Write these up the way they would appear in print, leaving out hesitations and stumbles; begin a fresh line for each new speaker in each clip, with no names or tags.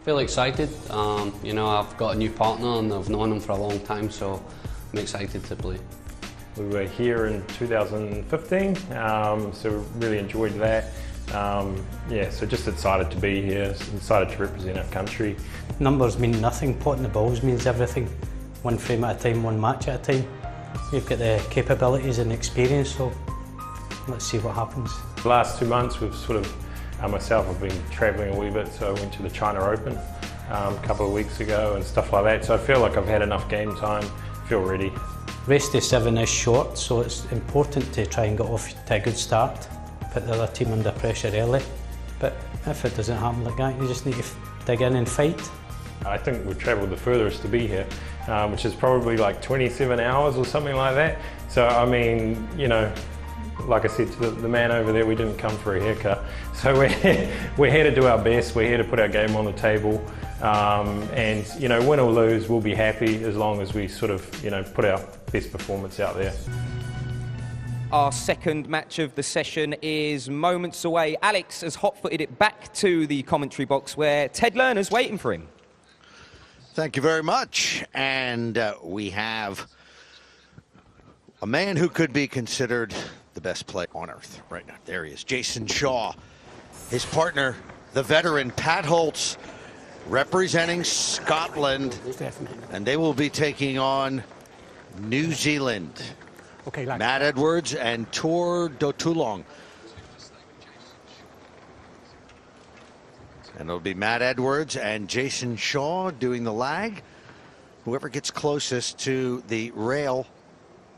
Feel excited. You know, I've got a new partner and I've known him for a long time, so I'm excited to play.
We were here in 2015, so really enjoyed that. Yeah, so just excited to be here, excited to represent our country.
Numbers mean nothing, potting the balls means everything. One frame at a time, one match at a time. You've got the capabilities and experience, so let's see what happens.
The last 2 months we've sort of, myself, I've been travelling a wee bit, so I went to the China Open a couple of weeks ago and stuff like that, so I feel like I've had enough game time, feel ready.
Race day 7 is short, so it's important to try and get off to a good start, put the other team under pressure early, but if it doesn't happen like that, you just need to dig in and fight.
I think we've travelled the furthest to be here, which is probably like 27 hours or something like that. So I mean, you know, like I said to the man over there, we didn't come for a haircut. So we're here to do our best, we're here to put our game on the table, and you know, win or lose, we'll be happy as long as we sort of, you know, put our best performance out there.
Our second match of the session is moments away. Alex has hot-footed it back to the commentary box where Ted Lerner's waiting for him.
Thank you very much. And we have a man who could be considered the best player on earth right now. There he is, Jason Shaw. His partner, the veteran Pat Holtz, representing Scotland. And they will be taking on New Zealand.
Okay, like
Matt Edwards and Toar Dotulong. And it'll be Matt Edwards and Jason Shaw doing the lag. Whoever gets closest to the rail,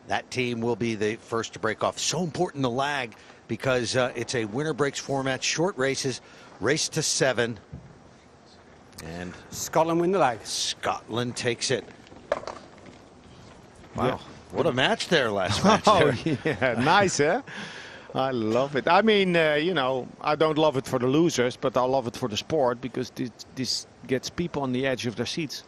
that team will be the first to break off. So important the lag because it's a winner breaks format, short races, race to 7. And
Scotland win the lag.
Scotland takes it. Wow.
Yeah.
What a match there last match.
Oh, yeah, nice, eh? I love it. I mean, you know, I don't love it for the losers, but I love it for the sport because this gets people on the edge of their seats.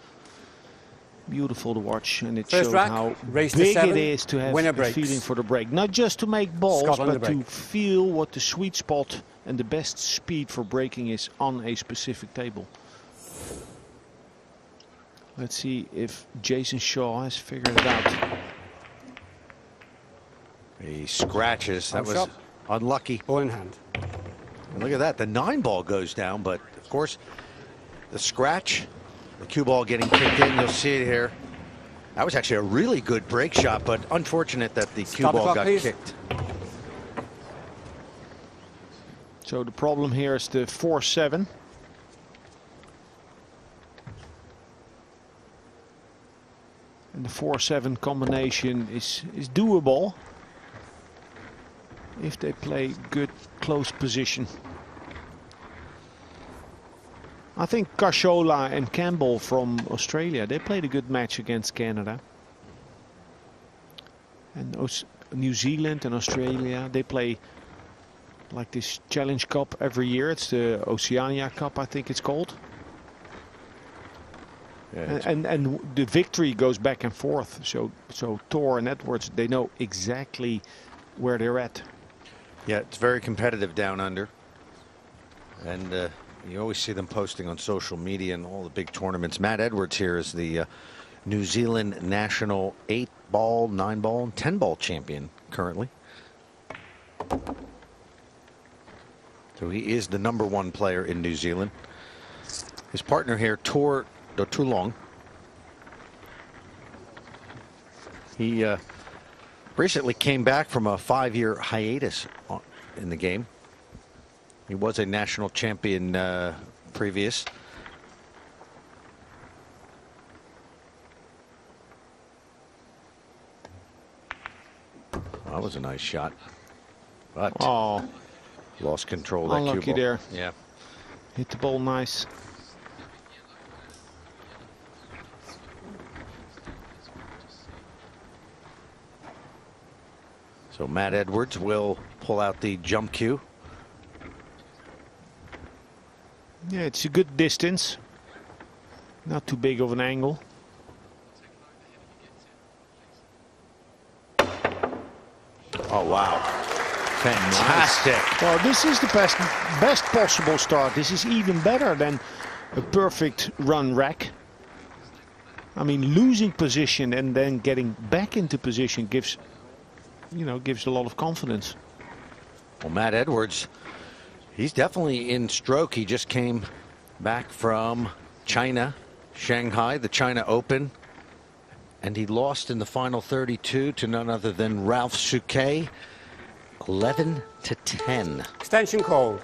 Beautiful to watch, and it
First
shows
rack,
how
race to
big
7,
it is to have
winner
a
breaks.
feeling for the break. Not just to make balls,
Scotland
but
the
to
break.
feel what the sweet spot and the best speed for breaking is on a specific table. Let's see if Jason Shaw has figured it out.
He scratches. That was
Shot.
unlucky.
Ball in hand.
And look at that. The 9 ball goes down, but of course, the scratch, the cue ball getting kicked in. You'll see it here. That was actually a really good break shot, but unfortunate that the cue
Stop the
ball
clock,
got
please.
kicked.
So the problem here is the 4-7. And the 4-7 combination is doable if they play good close position. I think Kashola and Campbell from Australia, they played a good match against Canada. And New Zealand and Australia, they play like this Challenge Cup every year. It's the Oceania Cup, I think it's called.
Yeah,
And the victory goes back and forth. So Toar and Edwards, they know exactly where they're at.
yeah, it's very competitive down under. And you always see them posting on social media and all the big tournaments. Matt Edwards here is the New Zealand national 8-ball, 9-ball, and 10-ball champion currently. So he is the #1 player in New Zealand. His partner here, Toar Dotulong. He recently came back from a 5-year hiatus in the game. He was a national champion previous. That was a nice shot, but
Oh,
lost control of that cue
unlucky
ball.
there.
Yeah.
Hit the ball nice.
So Matt Edwards will pull out the jump cue.
Yeah, it's a good distance. Not too big of an angle.
Oh, wow. Fantastic.
Well, this is the best possible start. This is even better than a perfect run rack. I mean, losing position and then getting back into position gives, gives a lot of confidence.
Well, Matt Edwards, he's definitely in stroke. He just came back from China, Shanghai, the China Open. And he lost in the final 32 to none other than Ralph Souquet, 11-10.
Extension call.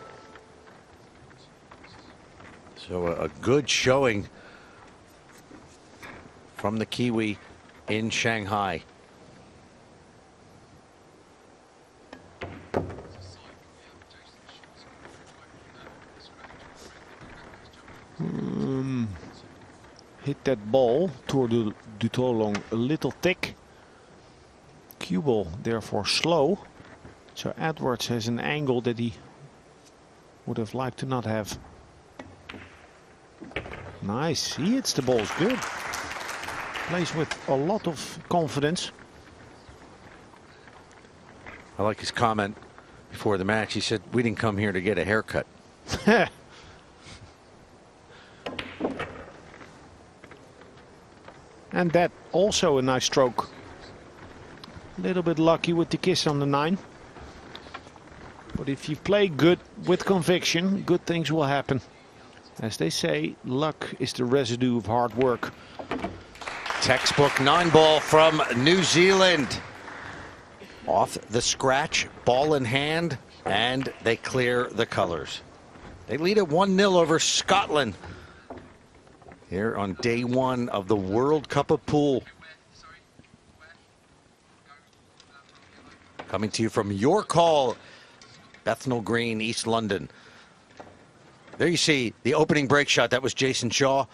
So a good showing from the Kiwi in Shanghai.
Hit that ball toward the Dotulong a little thick. Cue ball therefore slow. So Edwards has an angle that he would have liked to not have. Nice, he hits the balls good. Plays with a lot of confidence.
I like his comment before the match. He said, "We didn't come here to get a haircut."
And that also a nice stroke. A little bit lucky with the kiss on the 9. But if you play good with conviction, good things will happen. As they say, luck is the residue of hard work.
Textbook 9-ball from New Zealand. Off the scratch, ball in hand, and they clear the colors. They lead at 1-0 over Scotland here on day 1 of the World Cup of Pool. Coming to you from York Hall, Bethnal Green, East London. There you see the opening break shot. That was Jason Shaw.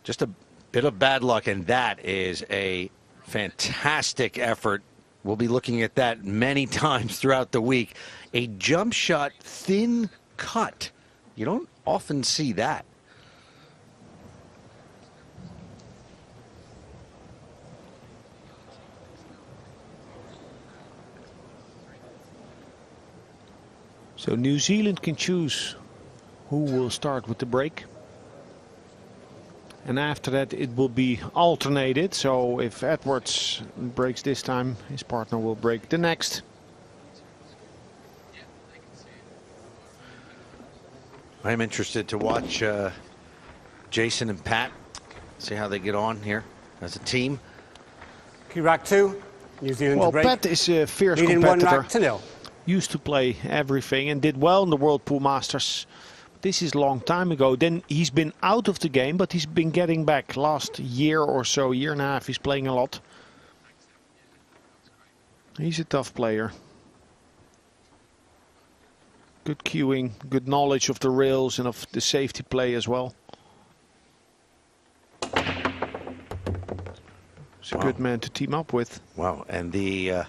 Just a bit of bad luck, and that is a fantastic effort. We'll be looking at that many times throughout the week. A jump shot, thin cut. You don't often see that.
So New Zealand can choose who will start with the break. And after that it will be alternated. So if Edwards breaks this time, his partner will break the next.
I'm interested to watch Jason and Pat, see how they get on here as a team.
Key rack 2, New Zealand
Well,
to break.
Pat is a fierce
Leading 1
competitor.
rack to 0.
Used to play everything and did well in the World Pool Masters. This is a long time ago. Then he's been out of the game, but he's been getting back. Last year or so, year and a half, he's playing a lot. He's a tough player. Good cueing, good knowledge of the rails and of the safety play as well. He's a good man to team up with.
Wow, and the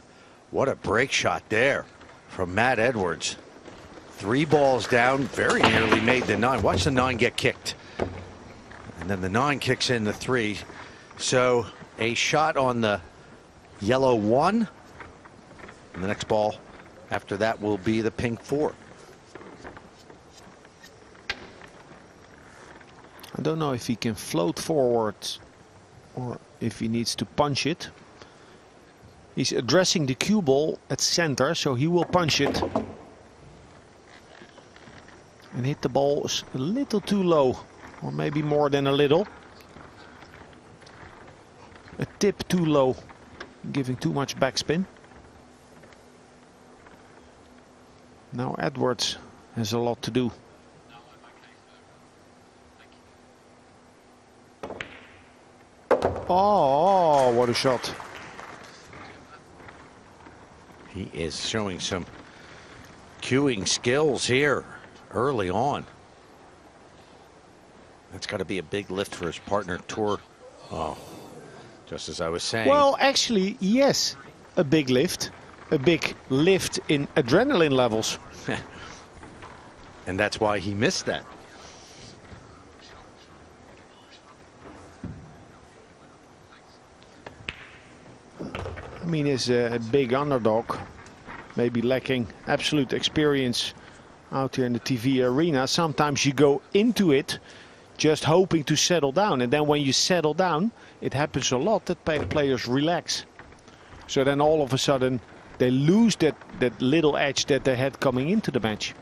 what a break shot there from Matt Edwards. 3 balls down, very nearly made the 9. Watch the 9 get kicked. And then the 9 kicks in the 3. So a shot on the yellow 1. And the next ball after that will be the pink 4.
I don't know if he can float forward or if he needs to punch it. He's addressing the cue ball at center, so he will punch it. And hit the ball a little too low, or maybe more than a little. A tip too low, giving too much backspin. Now Edwards has a lot to do. Oh, what a shot.
He is showing some cueing skills here early on. That's got to be a big lift for his partner, Toar. Oh, just as I was saying.
Well, actually, yes, a big lift. A big lift in adrenaline levels.
And that's why he missed that.
I mean, he's a big underdog, maybe lacking absolute experience out here in the TV arena. Sometimes you go into it just hoping to settle down. And then when you settle down, it happens a lot that players relax. So then all of a sudden they lose that little edge that they had coming into the match.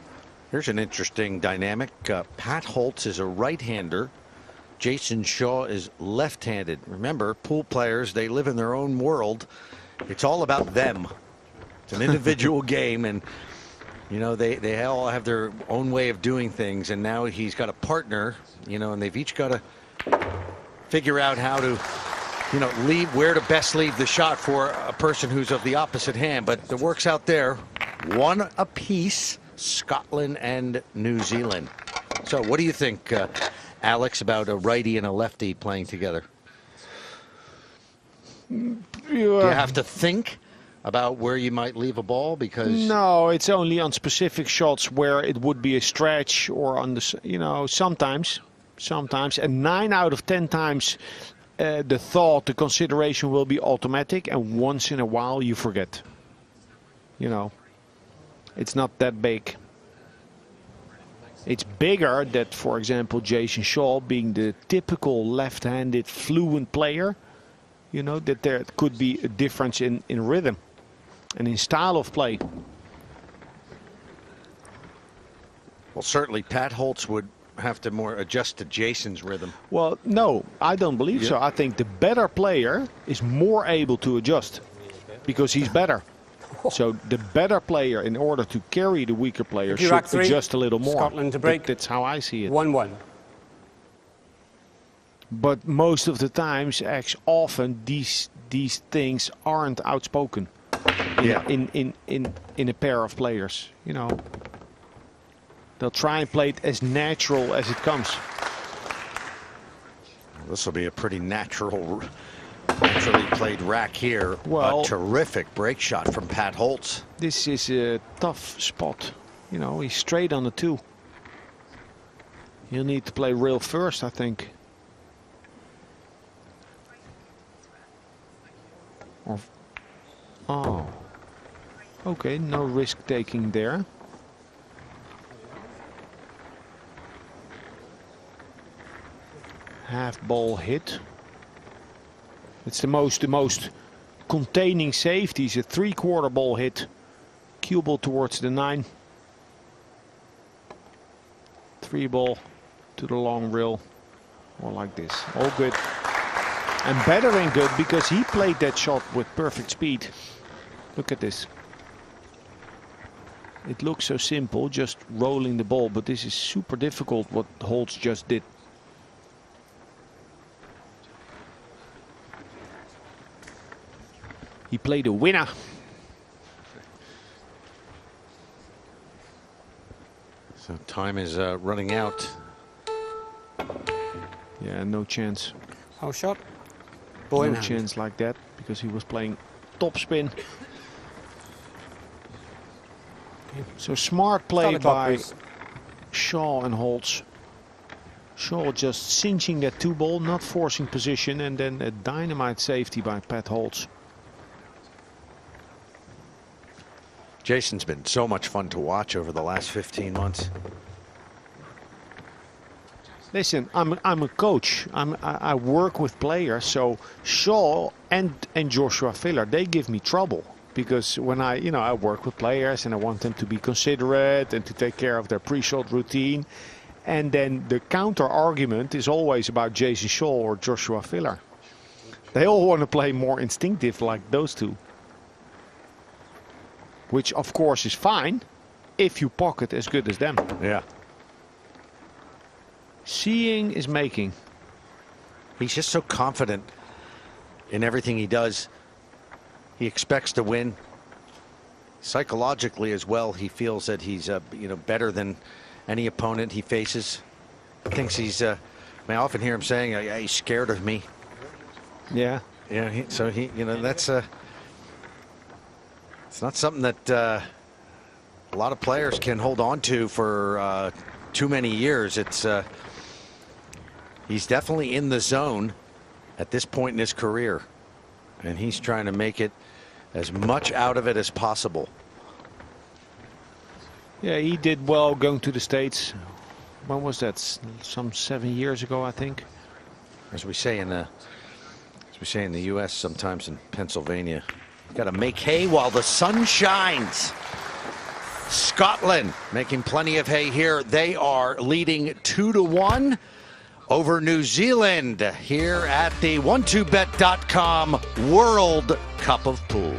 Here's an interesting dynamic. Pat Holtz is a right-hander. Jason Shaw is left-handed. Remember, pool players, they live in their own world. It's all about them. It's an individual game, and you know, they all have their own way of doing things, and now he's got a partner, you know, and they've each got to figure out how to, you know, where to best leave the shot for a person who's of the opposite hand. But the work's out there. One apiece, Scotland and New Zealand. So what do you think, Alex, about a righty and a lefty playing together? Do you have to think about where you might leave a ball? Because
no, it's only on specific shots where it would be a stretch, or on the, you know, sometimes, and 9 out of 10 times the consideration will be automatic, and once in a while you forget. You know, it's not that big. It's bigger that, for example, Jason Shaw, being the typical left-handed fluent player, you know, that there could be a difference in rhythm and in style of play.
Well, certainly Pat Holtz would have to more adjust to Jason's rhythm.
Well, no, I don't believe so. I think the better player is more able to adjust because he's better. So the better player, in order to carry the weaker player, should adjust a little more.
Scotland to break.
That's how I see it.
1-1.
But most of the times, often these things aren't outspoken. In a pair of players, you know, they'll try and play it as natural as it comes.
This will be a pretty naturally played rack here.
Well,
a terrific break shot from Pat Holtz.
This is a tough spot. You know, he's straight on the 2. He'll need to play real first, I think. Oh, okay, no risk taking there. Half ball hit. It's the most containing safety. It's a 3/4 ball hit. Cue ball towards the 9. 3 ball to the long rail, or like this. All good. And better than good, because he played that shot with perfect speed. Look at this. It looks so simple, just rolling the ball, but this is super difficult what Holtz just did. He played a winner.
So time is running out.
Yeah, no chance.
Foul shot.
No chance like that, because he was playing topspin. So smart play by Shaw and Holtz. Shaw just cinching that 2 ball, not forcing position, and then a dynamite safety by Pat Holtz.
Jason's been so much fun to watch over the last 15 months.
Listen, I'm a coach. I work with players, so Shaw and Joshua Filler, they give me trouble, because when I work with players and I want them to be considerate and to take care of their pre-shot routine, and then the counter argument is always about Jason Shaw or Joshua Filler. They all want to play more instinctive like those two, which of course is fine if you pocket as good as them.
Yeah.
Seeing is making.
He's just so confident in everything he does. He expects to win. Psychologically as well, he feels that he's better than any opponent he faces. He thinks he's I often hear him saying, he's scared of me.
Yeah.
Yeah, that's it's not something that a lot of players can hold on to for too many years. It's he's definitely in the zone at this point in his career, and he's trying to make it as much out of it as possible.
Yeah, he did well going to the States. when was that? Some 7 years ago, I think.
As we say in the U.S., sometimes in Pennsylvania, you got to make hay while the sun shines. Scotland making plenty of hay here. They are leading 2-1 over New Zealand here at the 12bet.com World Cup of Pool.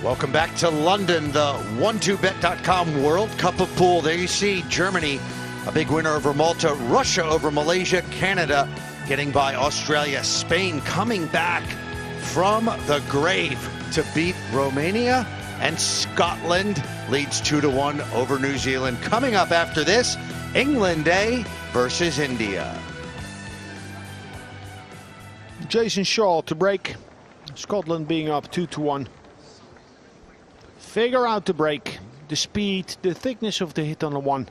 Welcome back to London, the 12bet.com World Cup of Pool. There you see Germany, a big winner over Malta, Russia over Malaysia, Canada getting by Australia, Spain coming back from the grave to beat Romania, and Scotland leads 2-1 over New Zealand. Coming up after this, England versus India.
Jason Shaw to break. Scotland being up 2-1. Figure out the break, the speed, the thickness of the hit on the one,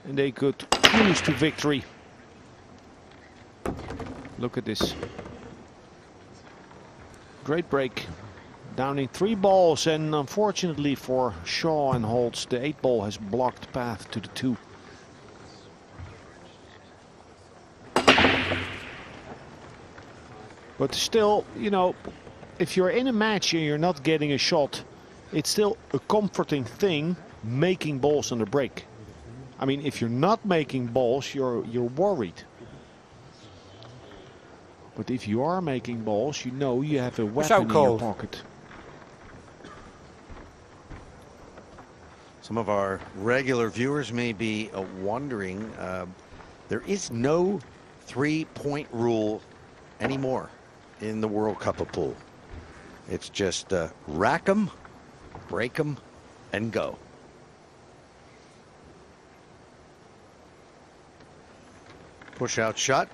and they could cruise to victory. Look at this. Great break. Downing 3 balls, and unfortunately for Shaw and Holtz, the 8 ball has blocked path to the 2. But still, you know, if you're in a match and you're not getting a shot, it's still a comforting thing making balls on the break. I mean, if you're not making balls, you're worried. But if you are making balls, you know you have a weapon in your pocket.
Some of our regular viewers may be wondering, there is no 3-point rule anymore in the World Cup of Pool. It's just rack 'em, break 'em, and go. Push out shot.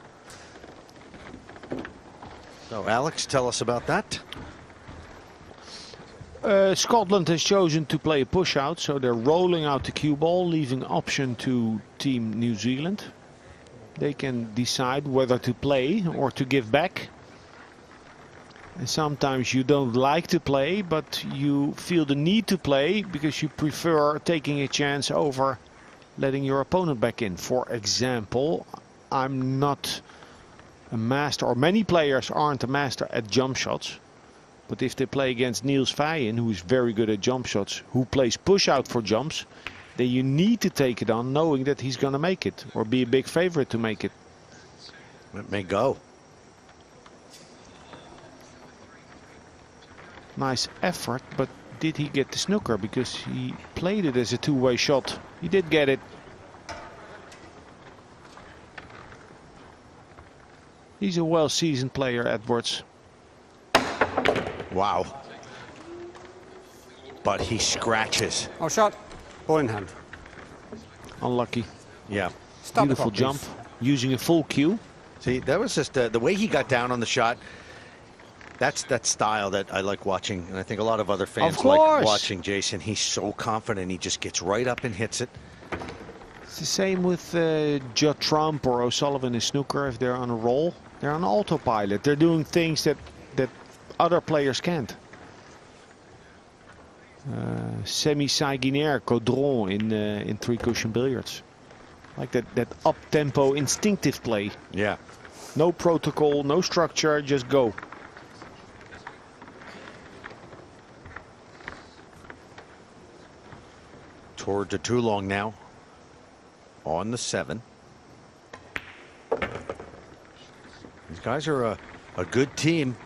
So Alex, tell us about that.
Scotland has chosen to play a push out, so they're rolling out the cue ball, leaving option to Team New Zealand. They can decide whether to play or to give back. And sometimes you don't like to play, but you feel the need to play because you prefer taking a chance over letting your opponent back in. For example, I'm not a master, or many players aren't a master at jump shots. But if they play against Niels Veijen, who is very good at jump shots, who plays push out for jumps, then you need to take it on knowing that he's going to make it or be a big favorite to make it.
It may go.
Nice effort, but did he get the snooker? Because he played it as a two-way shot. He did get it. He's a well-seasoned player, Edwards.
Wow. But he scratches.
Oh, shot. Ball in hand.
Unlucky.
Yeah.
Stop
Beautiful
the clock,
jump. Using a full cue.
See, that was just the way he got down on the shot. That's that style that I like watching, and I think a lot of other fans like watching Jason. He's so confident. He just gets right up and hits it.
It's the same with Judd Trump or O'Sullivan in snooker. If they're on a roll, they're on autopilot. They're doing things that other players can't. Semi Saguinaire, Caudron in three cushion billiards. Like that up-tempo instinctive play.
Yeah.
No protocol, no structure, just go.
Toward Dotulong now on the 7. These guys are a good team.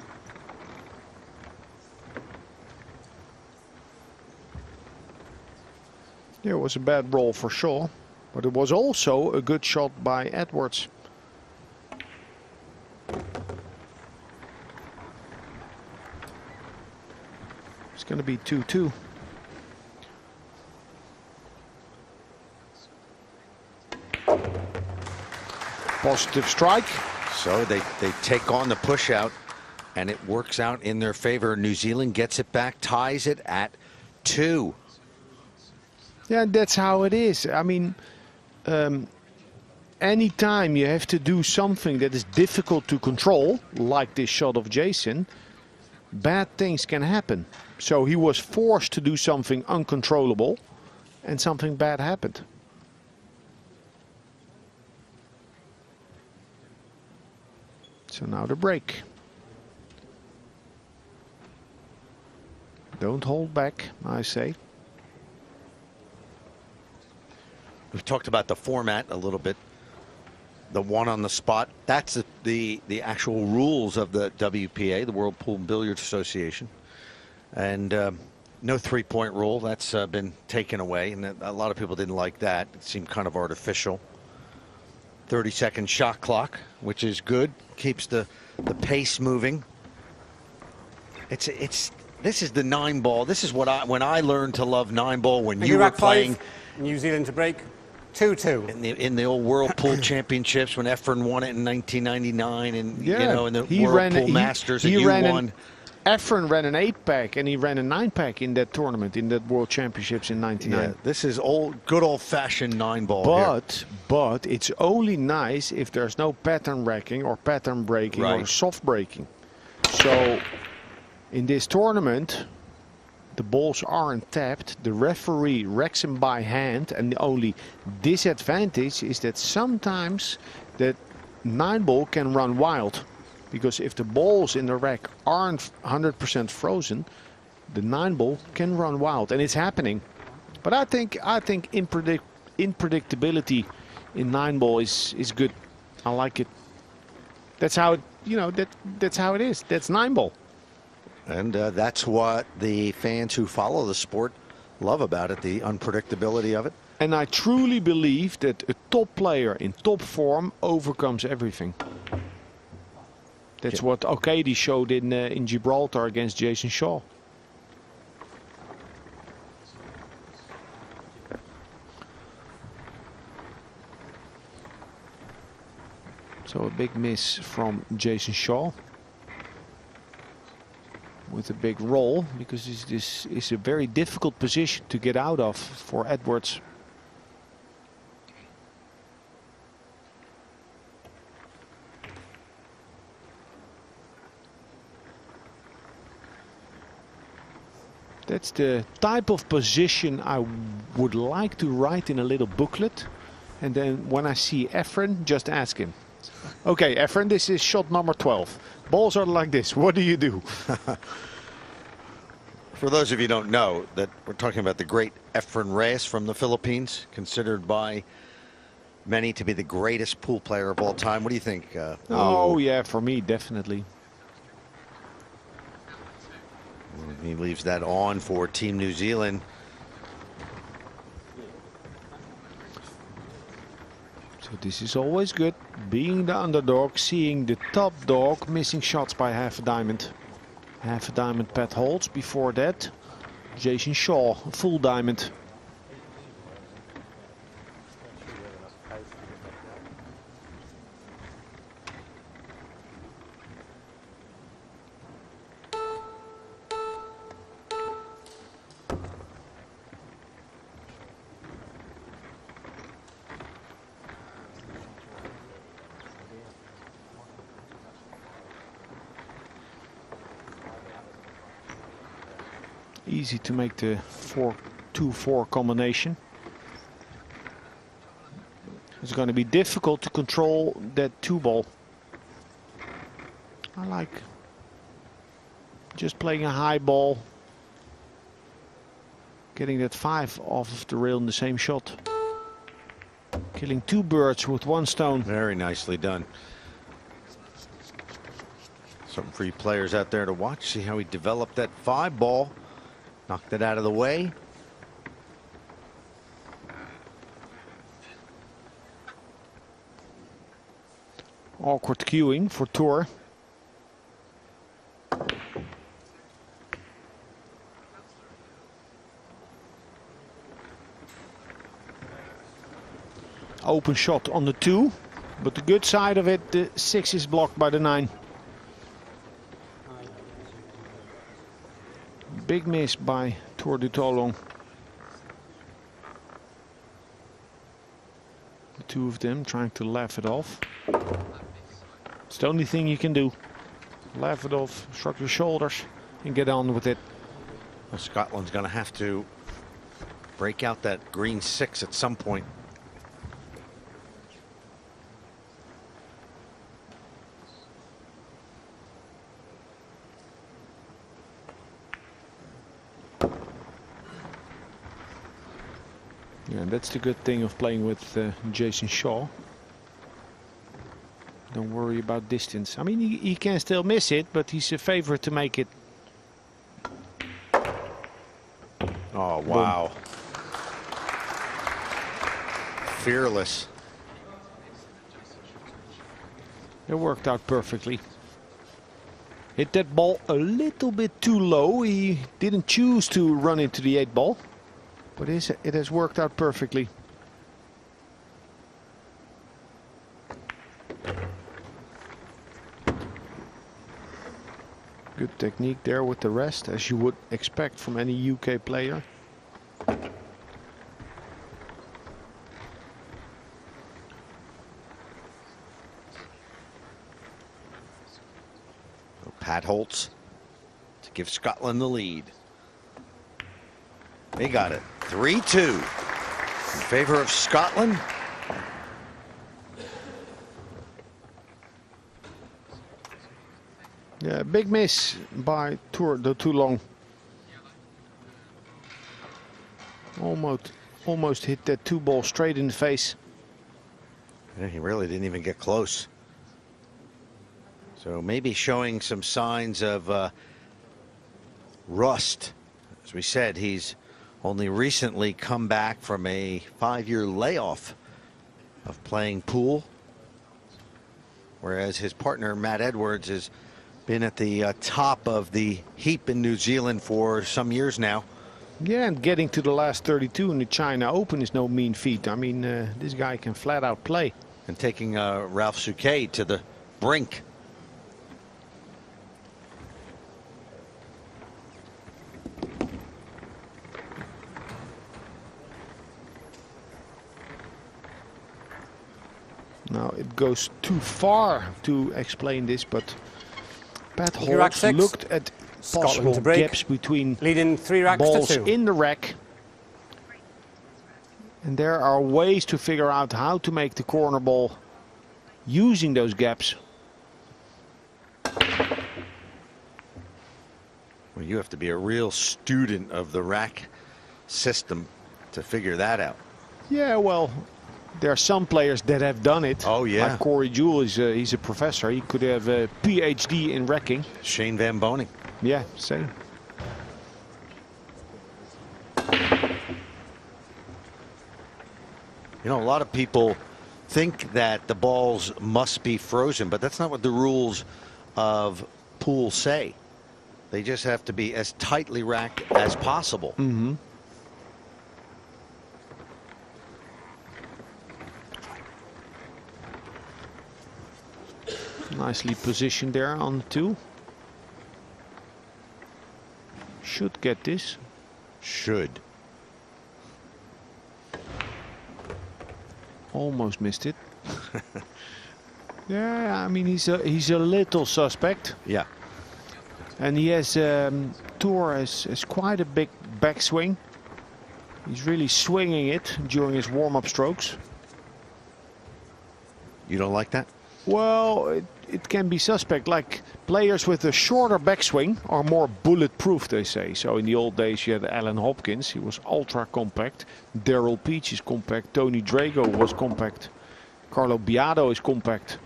Yeah, it was a bad roll for Shaw, but it was also a good shot by Edwards. It's going to be 2-2. Positive strike.
So they take on the push out, and it works out in their favor. New Zealand gets it back, ties it at 2.
Yeah, that's how it is. I mean, anytime you have to do something that is difficult to control, like this shot of Jason, bad things can happen. So he was forced to do something uncontrollable, and something bad happened. So now the break. Don't hold back, I say.
We've talked about the format a little bit. The one on the spot, that's the actual rules of the WPA, the World Pool and Billiards Association. And no 3-point rule, that's been taken away, and a lot of people didn't like that. It seemed kind of artificial. 30-second shot clock, which is good, keeps the pace moving. This is the 9-ball. This is what when I learned to love 9-ball when you were playing.
New Zealand to break 2-2
in the old World Pool Championships when Efren won it in 1999, and
yeah,
you know, in the World Pool Masters, and you won.
Efren ran an 8-pack and he ran a 9-pack in that tournament, in that World Championships in '99.
Yeah, this is good old-fashioned 9-ball.
But it's only nice if there's no pattern wrecking or pattern breaking or soft breaking. So in this tournament, the balls aren't tapped. The referee wrecks them by hand, and the only disadvantage is that sometimes that 9-ball can run wild. Because if the balls in the rack aren't 100% frozen, the 9-ball can run wild, and it's happening. But I think unpredictability in 9-ball is good. I like it. That's how it, that's how it is. That's 9-ball.
And that's what the fans who follow the sport love about it, the unpredictability of it.
And I truly believe that a top player in top form overcomes everything. That's what Aotearoa showed in Gibraltar against Jason Shaw. So a big miss from Jason Shaw. With a big roll, because this is a very difficult position to get out of for Edwards. That's the type of position I would like to write in a little booklet. And then when I see Efren, just ask him. Okay, Efren, this is shot number 12. Balls are like this. What do you do?
For those of you who don't know, that we're talking about the great Efren Reyes from the Philippines, considered by many to be the greatest pool player of all time. What do you think?
Oh, yeah, for me, definitely.
He leaves that on for Team New Zealand.
So this is always good. Being the underdog, seeing the top dog missing shots by half a diamond. Half a diamond Pat Holtz. Before that, Jason Shaw, full diamond. Easy to make the 4-2-4 combination. It's going to be difficult to control that 2-ball. I like just playing a high ball, getting that 5 off of the rail in the same shot. Killing 2 birds with 1 stone.
Very nicely done. Something for you players out there to watch. See how he developed that 5-ball. Knocked it out of the way.
Awkward cueing for Toar. Open shot on the 2, but the good side of it, the 6 is blocked by the 9. Big miss by Toar Dotulong. The two of them trying to laugh it off. It's the only thing you can do. Laugh it off, shrug your shoulders, and get on with it.
Well, Scotland's going to have to break out that green 6 at some point.
Yeah, that's the good thing of playing with Jason Shaw. Don't worry about distance. I mean, he can still miss it, but he's a favorite to make it.
Oh, wow. Boom. Fearless.
It worked out perfectly. Hit that ball a little bit too low. He didn't choose to run into the 8 ball. But it has worked out perfectly. Good technique there with the rest, as you would expect from any UK player.
Pat Holtz to give Scotland the lead. They got it. 3-2 in favor of Scotland.
Yeah, big miss by Toar Dotulong. Almost hit that 2 ball straight in the face.
Yeah, he really didn't even get close. So maybe showing some signs of rust. As we said, he's only recently come back from a 5-year layoff of playing pool, whereas his partner Matt Edwards has been at the top of the heap in New Zealand for some years now.
Yeah, and getting to the last 32 in the China Open is no mean feat. I mean, this guy can flat out play.
And taking Ralph Souquet to the brink.
Now it goes too far to explain this, but Pat Holtz looked at possible gaps between
leading 3 racks
balls
to 2
in the rack. And there are ways to figure out how to make the corner ball using those gaps.
Well, you have to be a real student of the rack system to figure that out.
Yeah, well, there are some players that have done it.
Oh, yeah.
Like Corey Jewell, he's a professor. He could have a PhD in racking.
Shane Van Boning.
Yeah, same.
You know, a lot of people think that the balls must be frozen, but that's not what the rules of pool say. They just have to be as tightly racked as possible.
Mm-hmm. Nicely positioned there on 2. Should get this.
Should.
Almost missed it. Yeah, I mean, he's a little suspect.
Yeah.
And he has Toar has quite a big backswing. He's really swinging it during his warm-up strokes.
You don't like that?
Well, it can be suspect. Like players with a shorter backswing are more bulletproof, they say. So in the old days you had Alan Hopkins, he was ultra compact. Daryl Peach is compact. Tony Drago was compact. Carlo Biado is compact.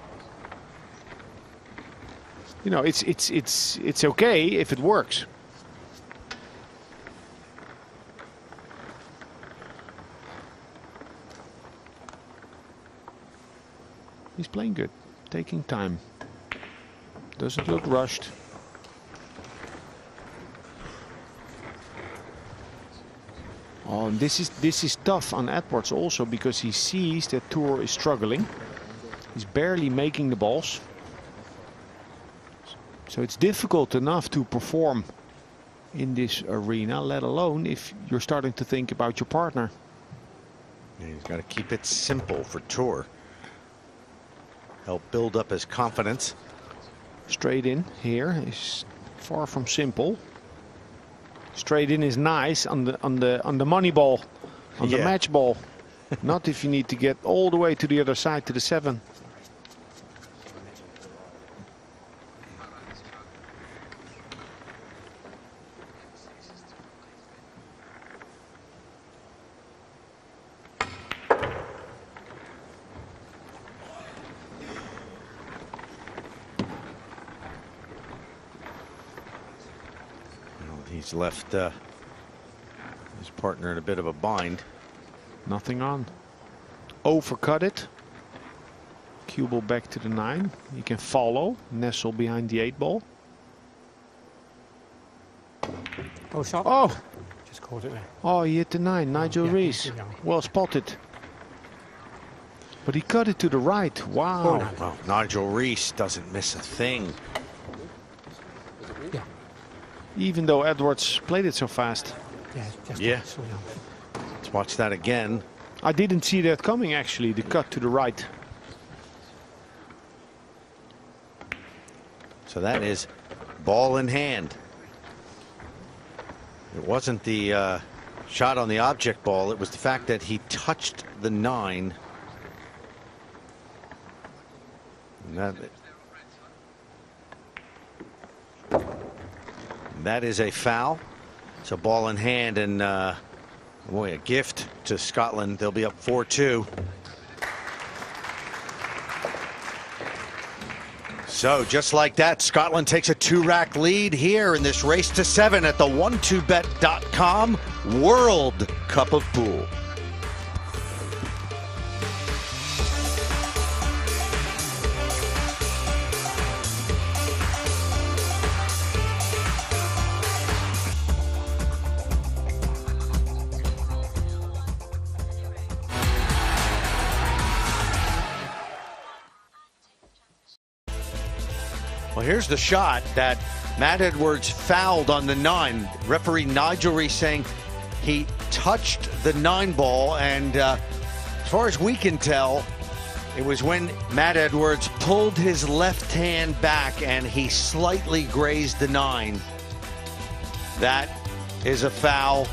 You know, it's okay if it works. He's playing good, taking time. Doesn't look rushed. Oh, and this is tough on Edwards also because he sees that Toar is struggling. He's barely making the balls. So it's difficult enough to perform in this arena, let alone if you're starting to think about your partner.
Yeah, he's got to keep it simple for Toar. Help build up his confidence.
Straight in here is far from simple. Straight in is nice on the money ball, on the match ball. Not if you need to get all the way to the other side to the 7.
He's left his partner in a bit of a bind.
Nothing on. Overcut it. Cue ball back to the 9. You can follow, nestle behind the 8 ball.
Oh, shot.
Oh!
Just caught it there.
Oh, he hit the 9. Nigel
yeah,
Rees.
yeah.
Well spotted. But he cut it to the right. Wow.
Oh, no.
Well, Nigel Rees doesn't miss a thing.
Yeah.
Even though Edwards played it so fast.
Yeah, just
Yeah.
slow down.
Let's watch that again.
I didn't see that coming, actually, the cut to the right.
So that is ball in hand. It wasn't the shot on the object ball. It was the fact that he touched the 9. And that is a foul. So ball in hand, and boy, a gift to Scotland. They'll be up 4-2. So just like that, Scotland takes a 2-rack lead here in this race to 7 at the 12bet.com World Cup of Pool. Well, here's the shot that Matt Edwards fouled on the 9. Referee Nigel Rees saying he touched the 9 ball, and as far as we can tell, it was when Matt Edwards pulled his left hand back and he slightly grazed the 9. That is a foul,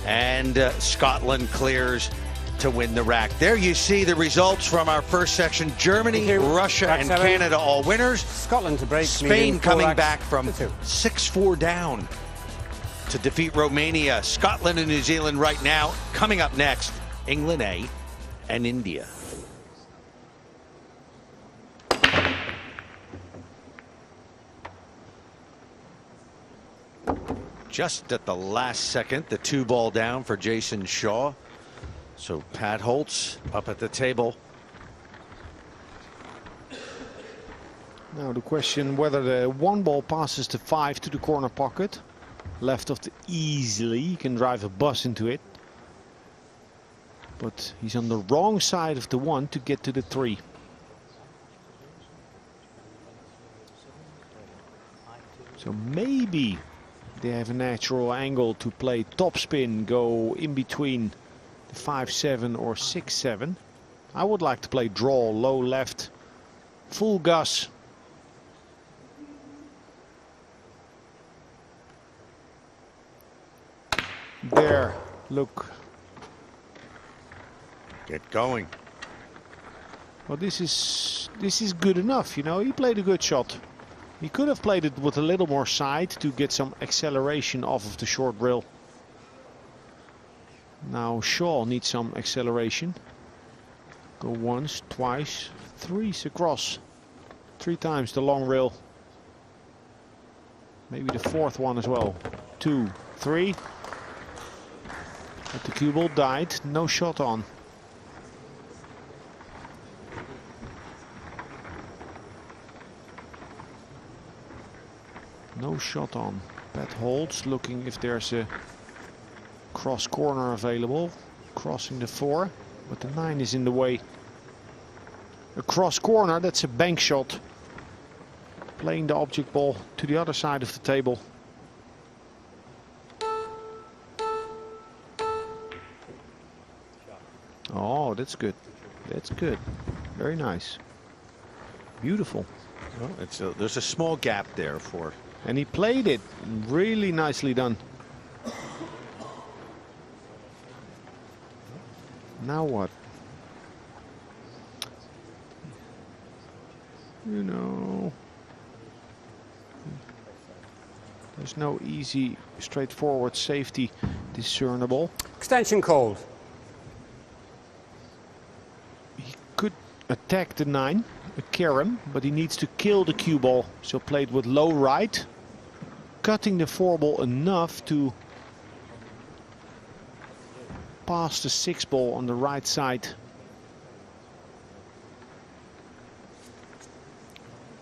and Scotland clears to win the rack. There you see the results from our first section. Germany, Russia, and Canada all winners.
Scotland to break.
Spain coming back from
2-2.
6-4 down to defeat Romania. Scotland and New Zealand right now. Coming up next, England A and India. Just at the last second, the 2-ball down for Jason Shaw. So Pat Holtz up at the table.
Now the question whether the 1 ball passes the 5 to the corner pocket. Left of the easily, you can drive a bus into it. But he's on the wrong side of the 1 to get to the 3. So maybe they have a natural angle to play topspin, go in between the 5-7 or 6-7. I would like to play draw, low left, full gus. There, look.
Get going.
Well, this is good enough, you know. He played a good shot. He could have played it with a little more side to get some acceleration off of the short rail. Now Shaw needs some acceleration. Go once, twice, threes across. 3 times the long rail. Maybe the 4th one as well. 2, 3. But the cue ball died. No shot on. No shot on. Pat Holtz looking if there's a cross corner available. Crossing the 4, but the 9 is in the way. A cross corner, that's a bank shot. Playing the object ball to the other side of the table. that's good. That's good. Very nice. Beautiful.
Well, there's a small gap there for.
And he played it. Really nicely done. Now what? You know, there's no easy, straightforward safety discernible.
Extension called.
He could attack the 9, a carom, but he needs to kill the cue ball. So played with low right, cutting the 4 ball enough to pass the 6 ball on the right side.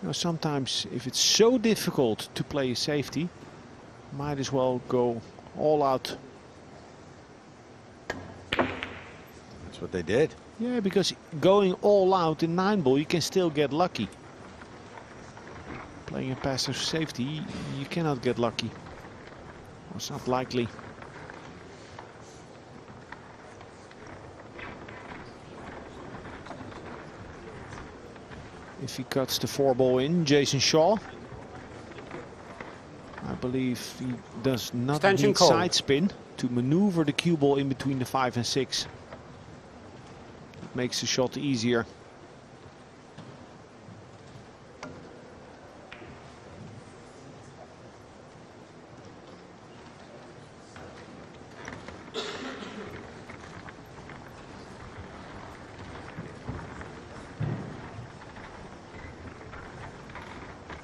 You know, sometimes if it's so difficult to play a safety, might as well go all out.
That's what they did.
Yeah, because going all out in 9 ball, you can still get lucky. Playing a passive safety, you cannot get lucky. Or it's not likely. If he cuts the 4 ball in, Jason Shaw, I believe he does not
Extension
need
call.
side spin to maneuver the cue ball in between the 5 and 6. It makes the shot easier.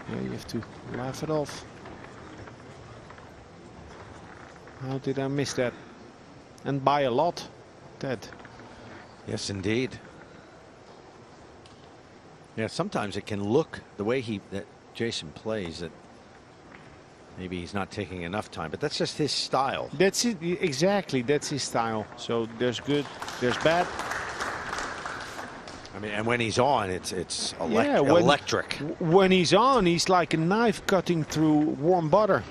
Yeah, you have to laugh it off. How did I miss that? And by a lot, Ted.
Yes, indeed. Yeah, sometimes it can look the way that Jason plays that maybe he's not taking enough time, but that's just his style.
That's it, exactly. That's his style. So there's good, there's bad.
I mean, and when he's on, it's
Yeah,
electric.
When he's on, he's like a knife cutting through warm butter.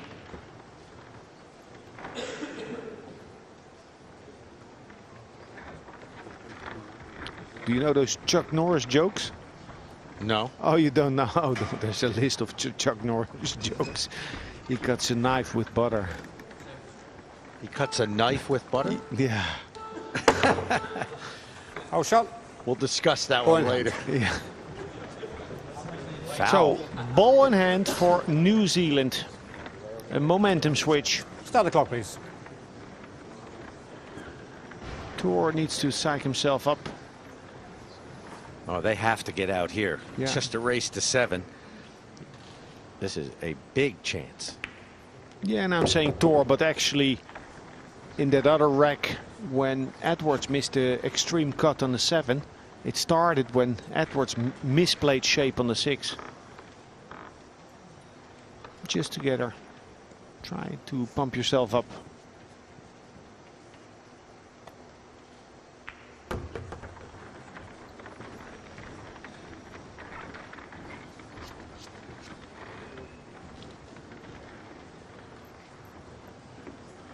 Do you know those Chuck Norris jokes?
No.
Oh, you don't know? Oh, there's a list of Chuck Norris jokes. He cuts a knife with butter.
He cuts a knife with butter?
Yeah.
Oh, shot.
We'll discuss that one
Point.
later.
Yeah.
Foul.
So, ball in hand for New Zealand. A momentum switch.
Start the clock, please.
Toar needs to psych himself up.
Oh, they have to get out here.
Yeah.
It's just a race to 7. This is a big chance.
Yeah, and I'm saying Toar, but actually in that other rack, when Edwards missed the extreme cut on the 7, it started when Edwards misplayed shape on the 6. Just together. Try to pump yourself up.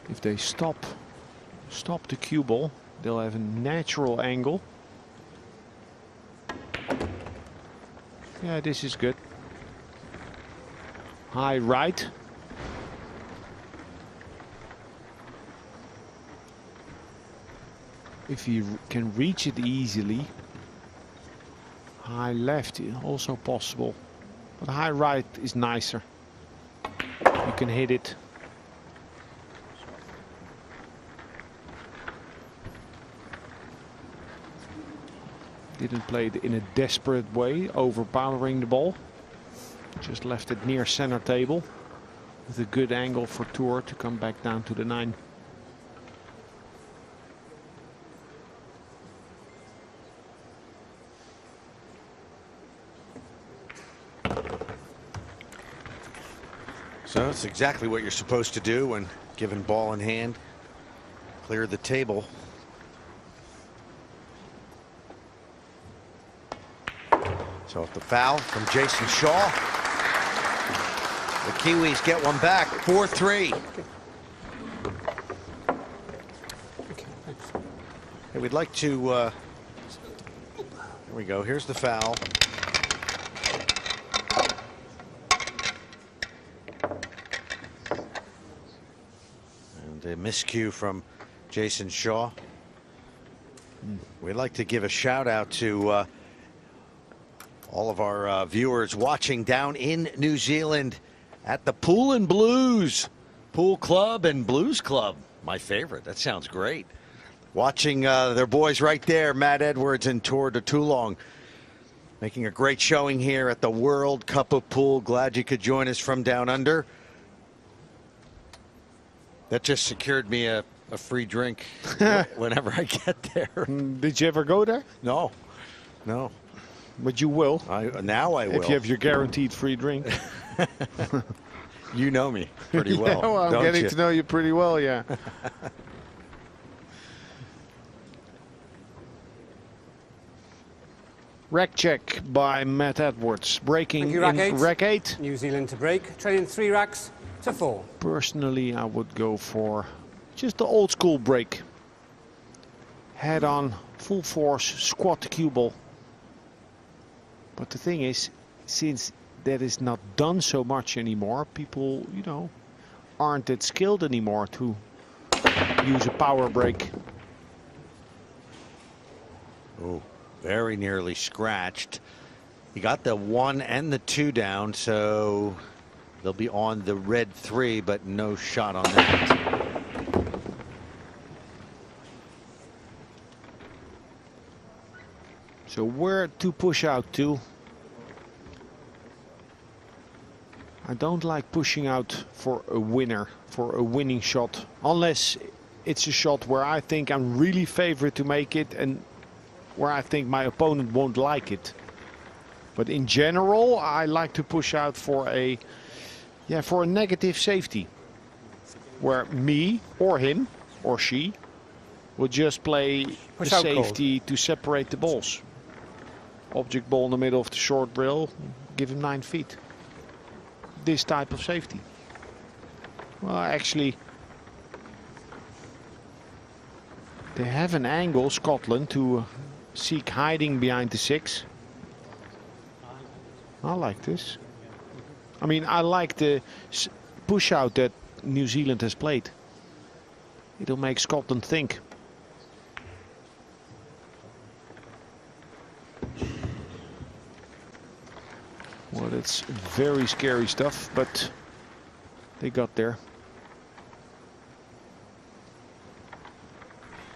If they stop the cue ball, they'll have a natural angle. Yeah, this is good. High right. If you can reach it easily. High left is also possible. But high right is nicer. You can hit it. Didn't play it in a desperate way, overpowering the ball. Just left it near center table with a good angle for Toar to come back down to the 9.
So it's exactly what you're supposed to do when given ball in hand. Clear the table. So if the foul from Jason Shaw, the Kiwis get one back, 4-3.
Okay, thanks.
Hey, we'd like to we go. Here's the foul. And a miscue from Jason Shaw. We'd like to give a shout out to all of our viewers watching down in New Zealand at the Pool and Blues Pool Club and Blues Club. My favorite. That sounds great. Watching their boys right there, Matt Edwards and Toar Dotulong, making a great showing here at the World Cup of Pool. Glad you could join us from down under. That just secured me a free drink whenever I get there.
Did you ever go there?
No, no.
But you will.
Now I will.
If you have your guaranteed free drink.
You know me pretty well.
Yeah, well, I'm getting to know you pretty well, yeah. Rack check by Matt Edwards. Breaking
You,
in rack 8.
New Zealand to break. Trailing 3 racks to 4.
Personally, I would go for just the old school break. Head on, full force, squat the cue ball. But the thing is, since that is not done so much anymore, people, you know, aren't that skilled anymore to use a power break.
Oh, very nearly scratched. He got the 1 and the 2 down, so they'll be on the red 3, but no shot on that.
So where to push out to? I don't like pushing out for a winner, for a winning shot, unless it's a shot where I think I'm really favored to make it and where I think my opponent won't like it. But in general, I like to push out for a negative safety, where me or him or she will just play
Push
the
out
safety to separate the balls. Object ball in the middle of the short rail, give him 9 feet. This type of safety. Well, actually, they have an angle, Scotland, to seek hiding behind the 6. I like this. I mean, I like the push out that New Zealand has played. It'll make Scotland think. Well, that's very scary stuff, but they got there.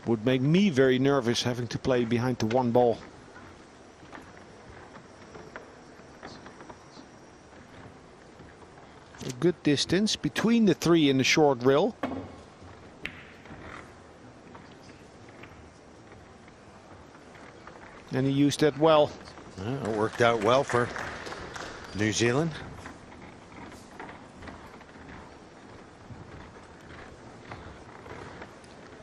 Would make me very nervous having to play behind the 1 ball. A good distance between the 3 and the short rail. And he used that well.
It worked out well for New Zealand.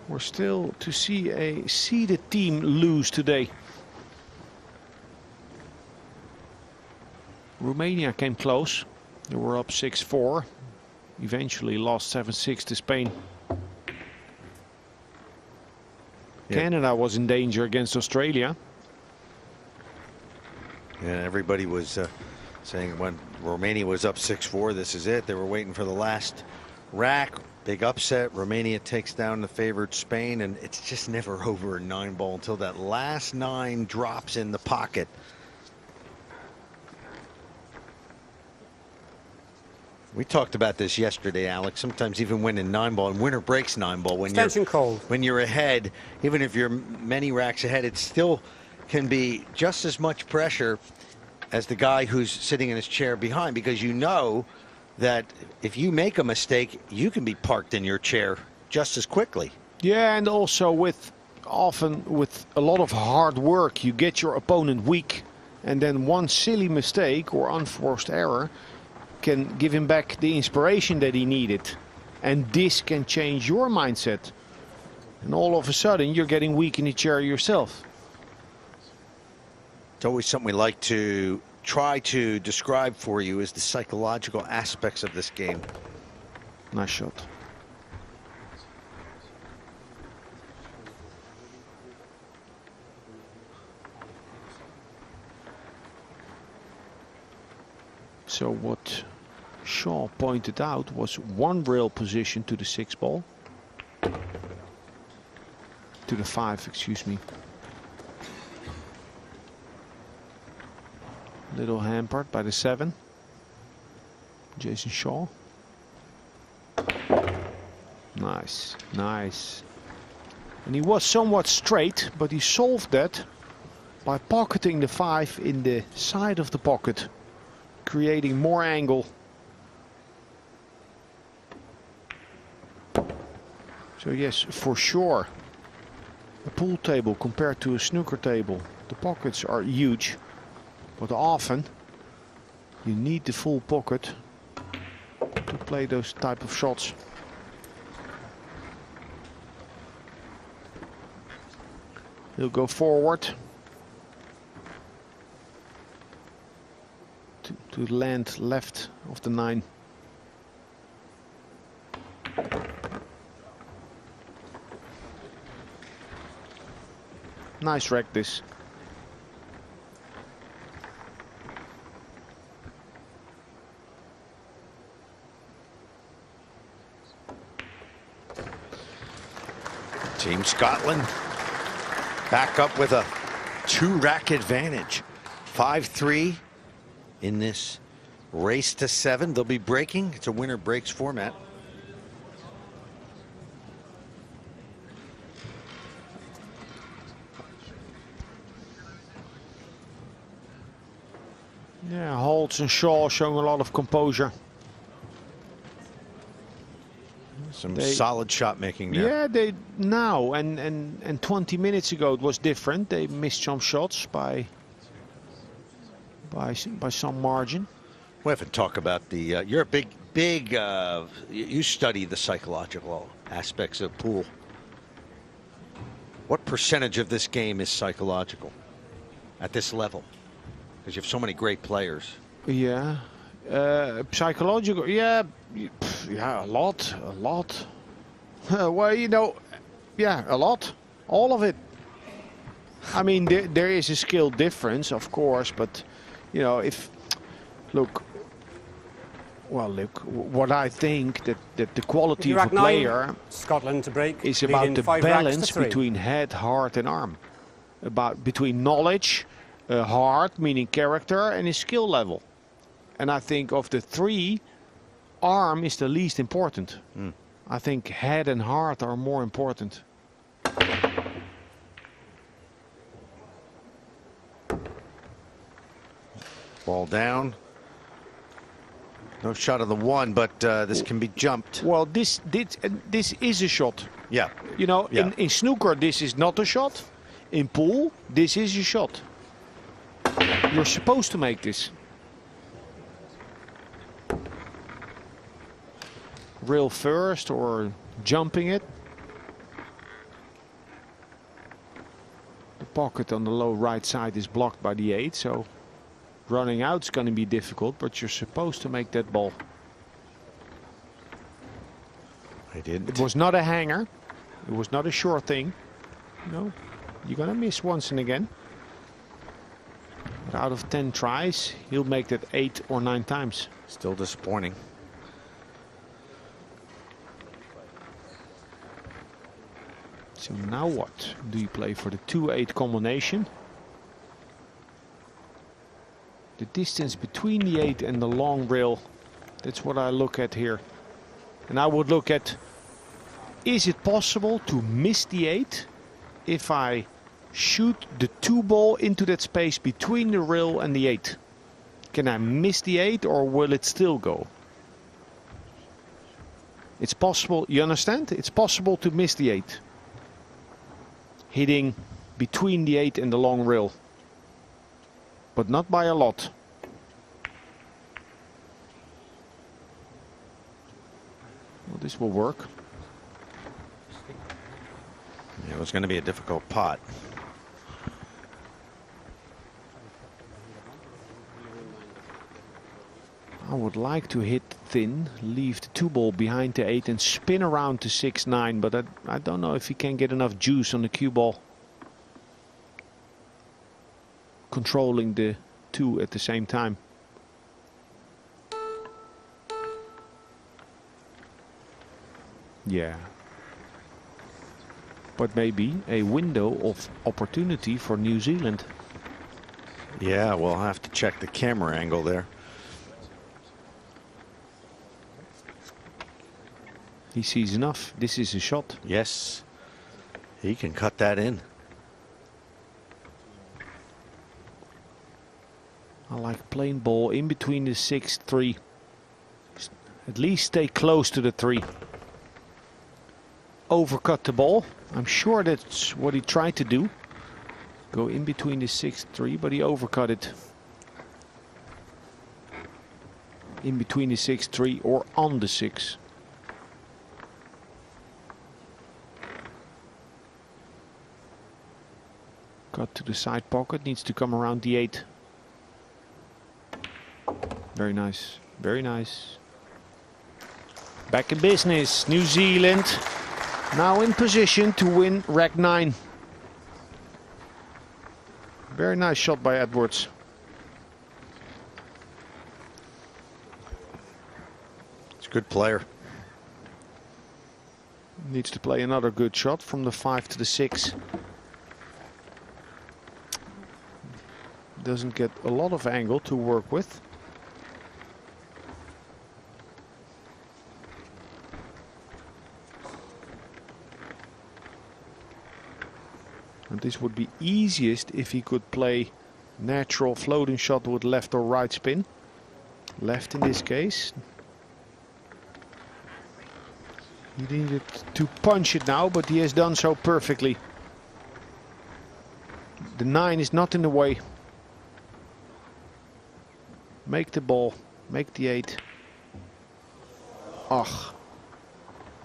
We're still to see a seeded team lose today. Romania came close. They were up 6-4. Eventually lost 7-6 to Spain.
Yeah.
Canada was in danger against Australia.
Yeah, everybody was saying when Romania was up 6-4, this is it. They were waiting for the last rack. Big upset. Romania takes down the favored Spain, and it's just never over a 9 ball until that last 9 drops in the pocket. We talked about this yesterday, Alex. Sometimes even winning 9 ball, and winner breaks 9 ball when you're ahead, even if you're many racks ahead, it still can be just as much pressure as the guy who's sitting in his chair behind, because you know that if you make a mistake, you can be parked in your chair just as quickly.
Yeah, and also often with a lot of hard work, you get your opponent weak, and then one silly mistake or unforced error can give him back the inspiration that he needed. And this can change your mindset. And all of a sudden, you're getting weak in the chair yourself.
It's always something we like to try to describe for you, is the psychological aspects of this game.
Nice shot. So what Shaw pointed out was one rail position to the 6 ball. To the 5, excuse me. Little hampered by the 7. Jason Shaw. Nice, nice. And he was somewhat straight, but he solved that by pocketing the 5 in the side of the pocket, creating more angle. So yes, for sure, a pool table compared to a snooker table, the pockets are huge, but often you need the full pocket to play those type of shots. He'll go forward to land left of the 9. Nice rack this.
Team Scotland back up with a 2-rack advantage. 5-3 in this race to 7. They'll be breaking. It's a winner breaks format.
Yeah, Holtz and Shaw showing a lot of composure.
Some solid shot making there.
Yeah, they now and 20 minutes ago it was different. They missed some shots by some margin.
We haven't talked about the. You're a big. You study the psychological aspects of pool. What percentage of this game is psychological at this level? Because you have so many great players.
Yeah, psychological. Yeah, a lot. Well, you know, yeah, a lot. All of it. I mean, there is a skill difference, of course, but you know, look, what I think that the quality of a player,
Scotland to break,
is about the balance between head, heart, and arm. Between knowledge, heart, meaning character, and his skill level. And I think of the 3, arm is the least important. I think head and heart are more important.
Ball down. No shot of the 1, but this can be jumped.
Well, this is a shot.
Yeah.
You know,
yeah.
In snooker, this is not a shot. In pool, this is a shot. You're supposed to make this. Rail first or jumping it. The pocket on the low right side is blocked by the 8, so running out is going to be difficult, but you're supposed to make that ball.
I didn't.
It was not a hanger. It was not a sure thing. No, you're going to miss once and again. But out of 10 tries, he'll make that 8 or 9 times.
Still disappointing.
So now what? Do you play for the 2-8 combination? The distance between the 8 and the long rail, that's what I look at here. And I would look at, is it possible to miss the 8 if I shoot the 2 ball into that space between the rail and the 8? Can I miss the 8 or will it still go? It's possible, you understand? It's possible to miss the 8. Hitting between the 8 and the long rail. But not by a lot. Well, this will work.
Yeah, it was going to be a difficult pot.
I would like to hit thin, leave the 2 ball behind the 8 and spin around to 6-9, but I don't know if he can get enough juice on the cue ball. Controlling the 2 at the same time. Yeah. But maybe a window of opportunity for New Zealand.
Yeah, we'll have to check the camera angle there.
He sees enough. This is a shot.
Yes, he can cut that in.
I like plain ball in between the 6-3. At least stay close to the 3. Overcut the ball. I'm sure that's what he tried to do. Go in between the 6-3, but he overcut it. In between the 6-3 or on the 6. Cut to the side pocket, needs to come around the 8. Very nice, very nice. Back in business, New Zealand now in position to win rack 9. Very nice shot by Edwards.
He's a good player.
Needs to play another good shot from the 5 to the 6. Doesn't get a lot of angle to work with. And this would be easiest if he could play natural floating shot with left or right spin. Left in this case. He needed to punch it now, but he has done so perfectly. The 9 is not in the way. Make the ball, make the 8. Ach,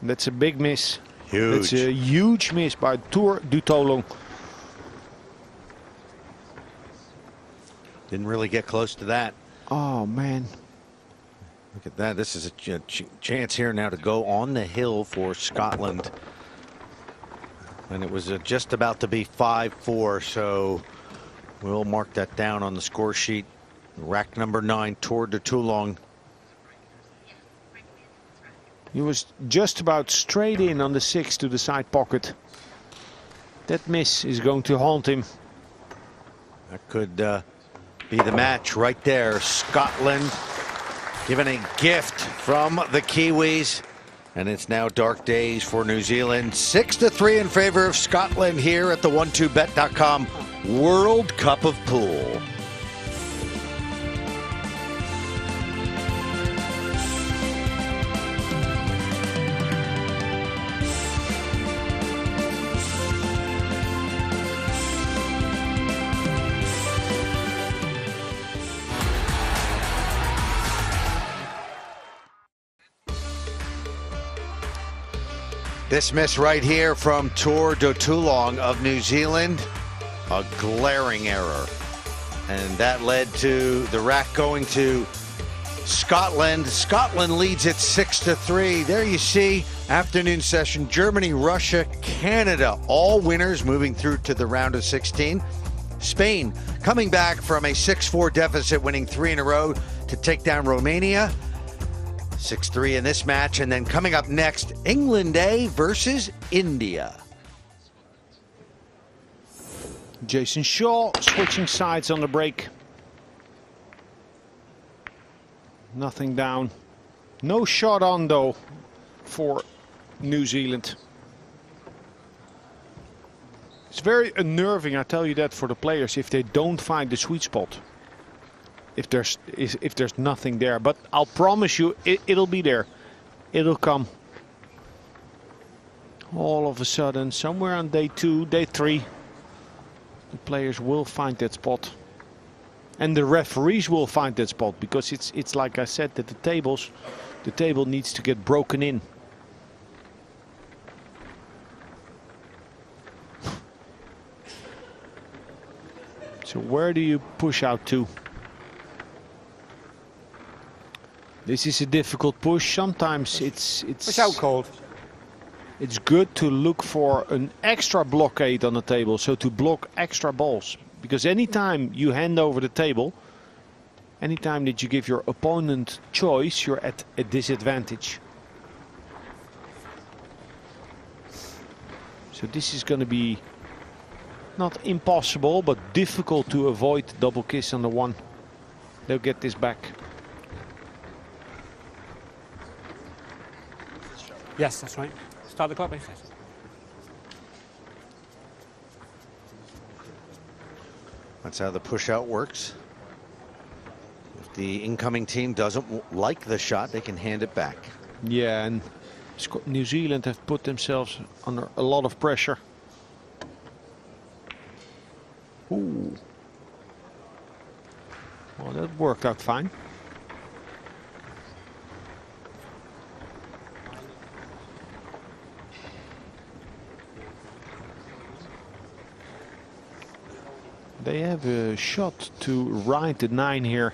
that's a big miss.
Huge.
That's a huge miss by Toar Dotulong.
Didn't really get close to that.
Oh man.
Look at that. This is a chance here now to go on the hill for Scotland. And it was just about to be 5-4, so we'll mark that down on the score sheet. Rack number 9, Toar Dotulong.
He was just about straight in on the 6 to the side pocket. That miss is going to haunt him.
That could be the match right there. Scotland given a gift from the Kiwis. And it's now dark days for New Zealand. 6-3 in favor of Scotland here at the 12bet.com World Cup of Pool. This miss right here from Toar Dotulong of New Zealand, a glaring error. And that led to the rack going to Scotland. Scotland leads it 6-3. There you see, afternoon session, Germany, Russia, Canada, all winners moving through to the round of 16. Spain coming back from a 6-4 deficit, winning 3 in a row to take down Romania. 6-3 in this match, and then coming up next, England A versus India.
Jason Shaw switching sides on the break. Nothing down. No shot on though for New Zealand. It's very unnerving, I tell you that, for the players if they don't find the sweet spot. If there's nothing there, but I'll promise you it'll be there. It'll come. All of a sudden, somewhere on day 2, day 3, the players will find that spot, and the referees will find that spot, because it's like I said, that the table needs to get broken in. So where do you push out to? This is a difficult push. Sometimes it's
out cold.
It's good to look for an extra blockade on the table, so to block extra balls. Because anytime you hand over the table, anytime that you give your opponent choice, you're at a disadvantage. So this is going to be not impossible, but difficult to avoid double kiss on the 1. They'll get this back.
Yes, that's right. Start the clock, please.
That's how the push out works. If the incoming team doesn't like the shot, they can hand it back.
Yeah, and New Zealand have put themselves under a lot of pressure. Ooh. Well, that worked out fine. They have a shot to ride the 9 here.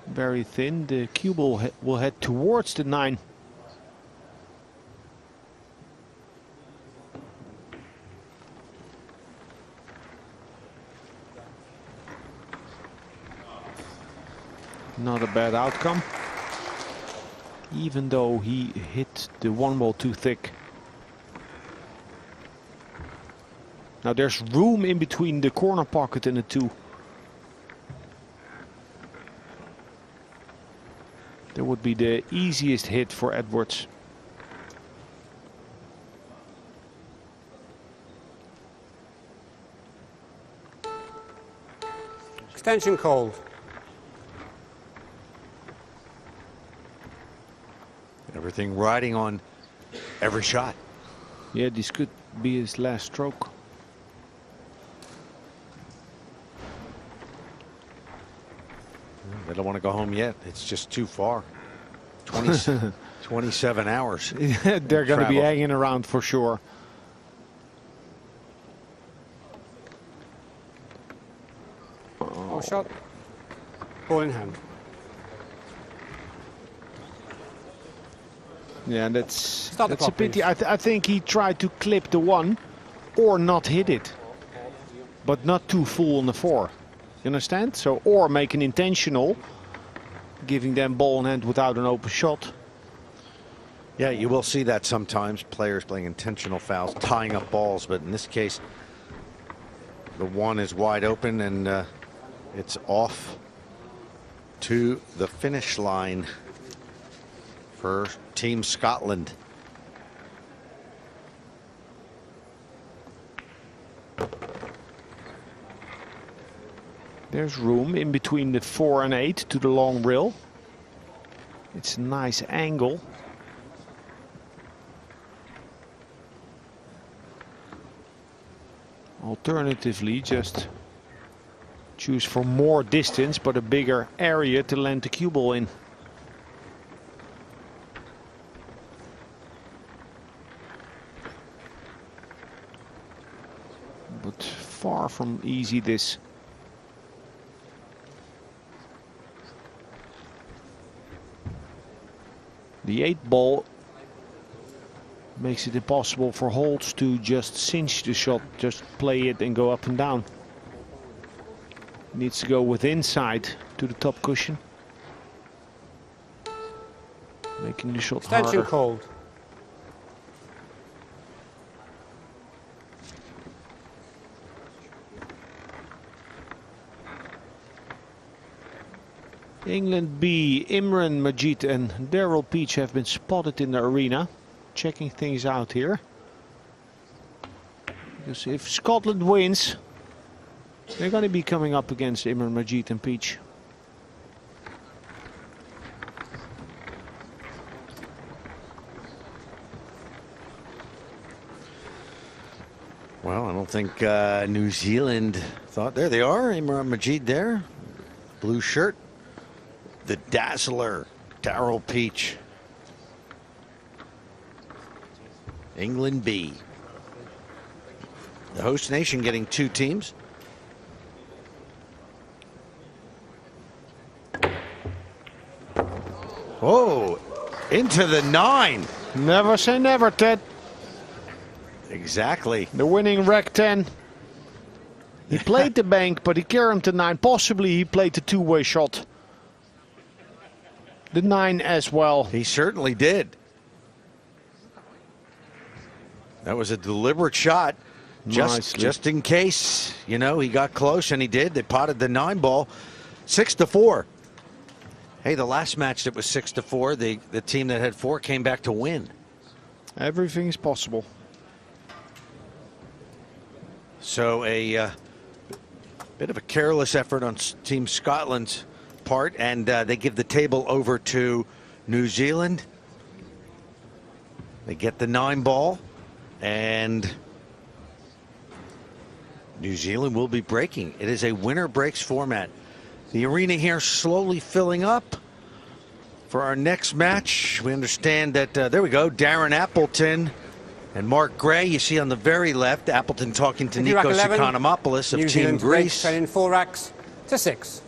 Very thin. The cue ball will head towards the 9. Not a bad outcome. Even though he hit the 1 ball too thick. Now there's room in between the corner pocket and the 2. That would be the easiest hit for Edwards.
Extension called.
Everything riding on every shot.
Yeah, this could be his last stroke.
They don't want to go home yet. It's just too far. 27 hours.
They're going to be hanging around for sure.
Oh, shot. Ball in hand.
Yeah, that's
the
a
clock,
pity.
please.
I think he tried to clip the 1 or not hit it, but not too full on the 4. You understand? So, or make an intentional, giving them ball in hand without an open shot.
Yeah, you will see that sometimes. Players playing intentional fouls, tying up balls, but in this case, the 1 is wide open and it's off to the finish line for Team Scotland.
There's room in between the 4 and 8 to the long rail. It's a nice angle. Alternatively, just choose for more distance but a bigger area to land the cue ball in. But far from easy this. The 8 ball makes it impossible for Holtz to just cinch the shot, just play it and go up and down. Needs to go with inside to the top cushion, making the shot
Extension
harder.
called.
England B, Imran Majid and Daryl Peach have been spotted in the arena, checking things out here. Because if Scotland wins, they're going to be coming up against Imran Majid and Peach.
Well, I don't think New Zealand thought. There they are, Imran Majid there. Blue shirt. The Dazzler, Daryl Peach. England B. The host nation getting 2 teams. Oh, into the 9.
Never say never, Ted.
Exactly.
The winning Rec 10. He played the bank, but he carried him to 9. Possibly he played the 2-way shot. The 9 as well.
He certainly did. That was a deliberate shot. Just in case, you know, he got close, and he did. They potted the 9-ball. 6-4. Hey, the last match that was 6-4, the team that had 4 came back to win.
Everything is possible.
So a bit of a careless effort on Team Scotland's part, and they give the table over to New Zealand. They get the 9-ball, and New Zealand will be breaking. It is a winner breaks format. The arena here slowly filling up for our next match. We understand that, there we go, Darren Appleton and Mark Gray. You see on the very left, Appleton talking to Nikos Economopoulos of Team Greece.
Trailing 4 racks to 6.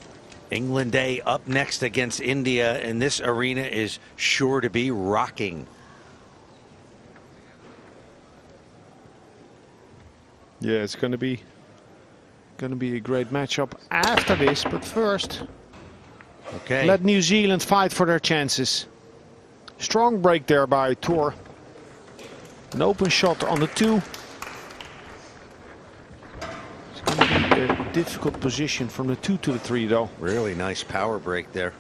England A up next against India, and this arena is sure to be rocking.
Yeah, it's going to be a great matchup after this, but first,
okay,
let New Zealand fight for their chances. Strong break there by Toar. An open shot on the 2. It's going to be a difficult position from the 2 to the 3, though.
Really nice power break there.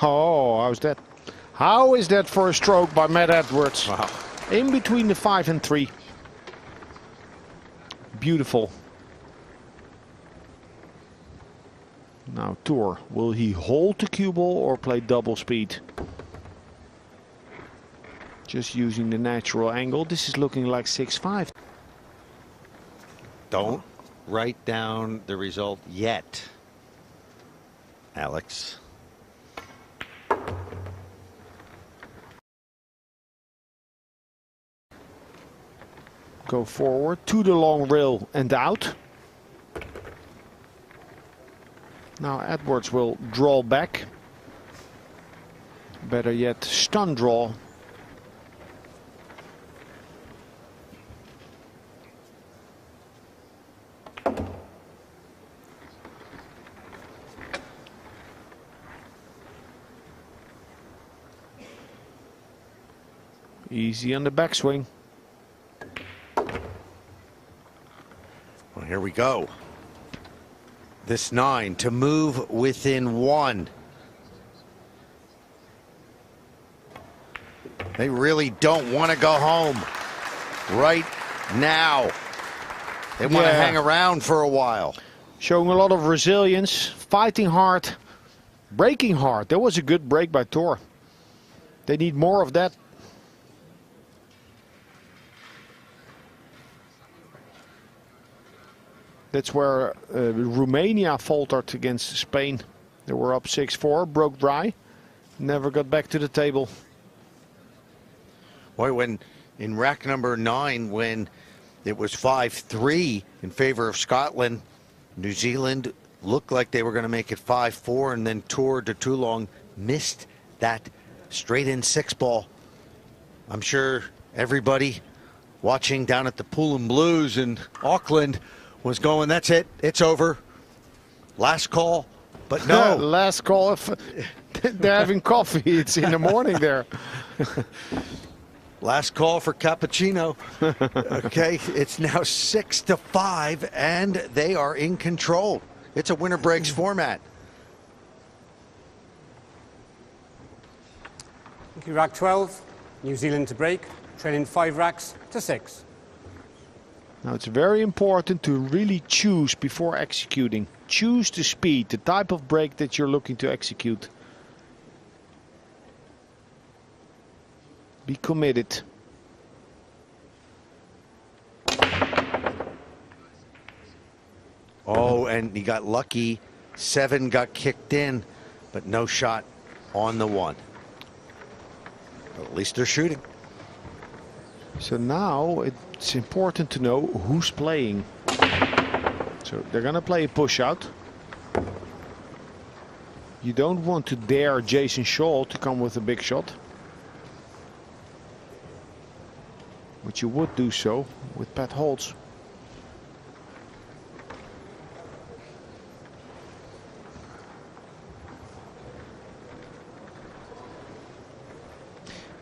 Oh, how's that? How is that for a stroke by Matt Edwards?
Wow.
In between the 5 and 3. Beautiful. Now Toar, will he hold the cue ball or play double speed? Just using the natural angle. This is looking like 6-5.
Don't write down the result yet, Alex.
Go forward to the long rail and out. Now Edwards will draw back. Better yet, stun draw. Easy on the backswing.
Well, here we go. This 9 to move within 1. They really don't want to go home right now. They want to hang around for a while.
Showing a lot of resilience, fighting hard, breaking hard. That was a good break by Toar. They need more of that. That's where Romania faltered against Spain. They were up 6-4, broke dry, never got back to the table.
Boy, when in rack number 9, when it was 5-3 in favor of Scotland, New Zealand looked like they were going to make it 5-4, and then Toar Dotulong missed that straight in 6-ball. I'm sure everybody watching down at the Pool and Blues in Auckland was going, that's it, it's over. Last call, but no.
Last call. They're having coffee. It's in the morning there.
Last call for cappuccino. Okay, it's now 6-5, and they are in control. It's a winner breaks format.
Okay, rack 12, New Zealand to break, trailing 5 racks to 6.
Now it's very important to really choose before executing. Choose the speed, the type of break that you're looking to execute. Be committed.
Oh, and he got lucky. 7 got kicked in, but no shot on the 1. But at least they're shooting.
So now it's important to know who's playing. So they're going to play a push out. You don't want to dare Jason Shaw to come with a big shot. But you would do so with Pat Holtz.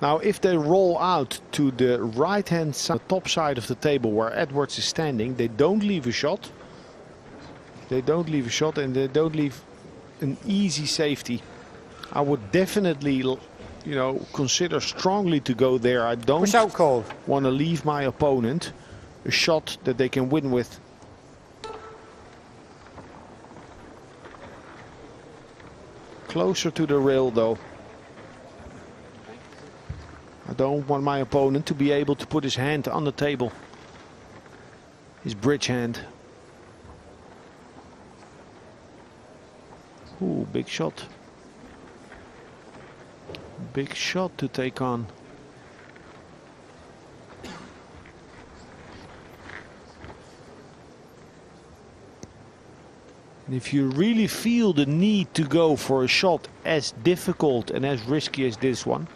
Now, if they roll out to the right-hand side, the top side of the table where Edwards is standing, they don't leave a shot. They don't leave a shot, and they don't leave an easy safety. I would definitely, you know, consider strongly to go there. I don't want to leave my opponent a shot that they can win with. Closer to the rail, though. I don't want my opponent to be able to put his hand on the table. His bridge hand. Ooh, big shot. Big shot to take on. And if you really feel the need to go for a shot as difficult and as risky as this one,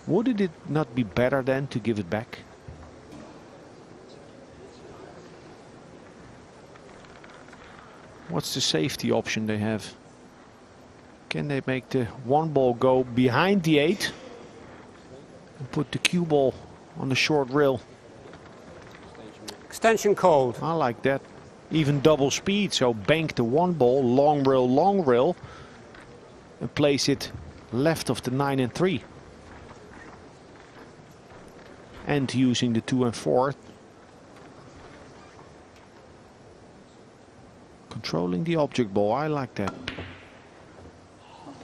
wouldn't it not be better then to give it back? What's the safety option they have? Can they make the one ball go behind the 8 and put the cue ball on the short rail?
Extension called.
I like that. Even double speed, so bank the one ball, long rail, and place it left of the 9 and 3. And using the 2 and 4. Controlling the object ball, I like that.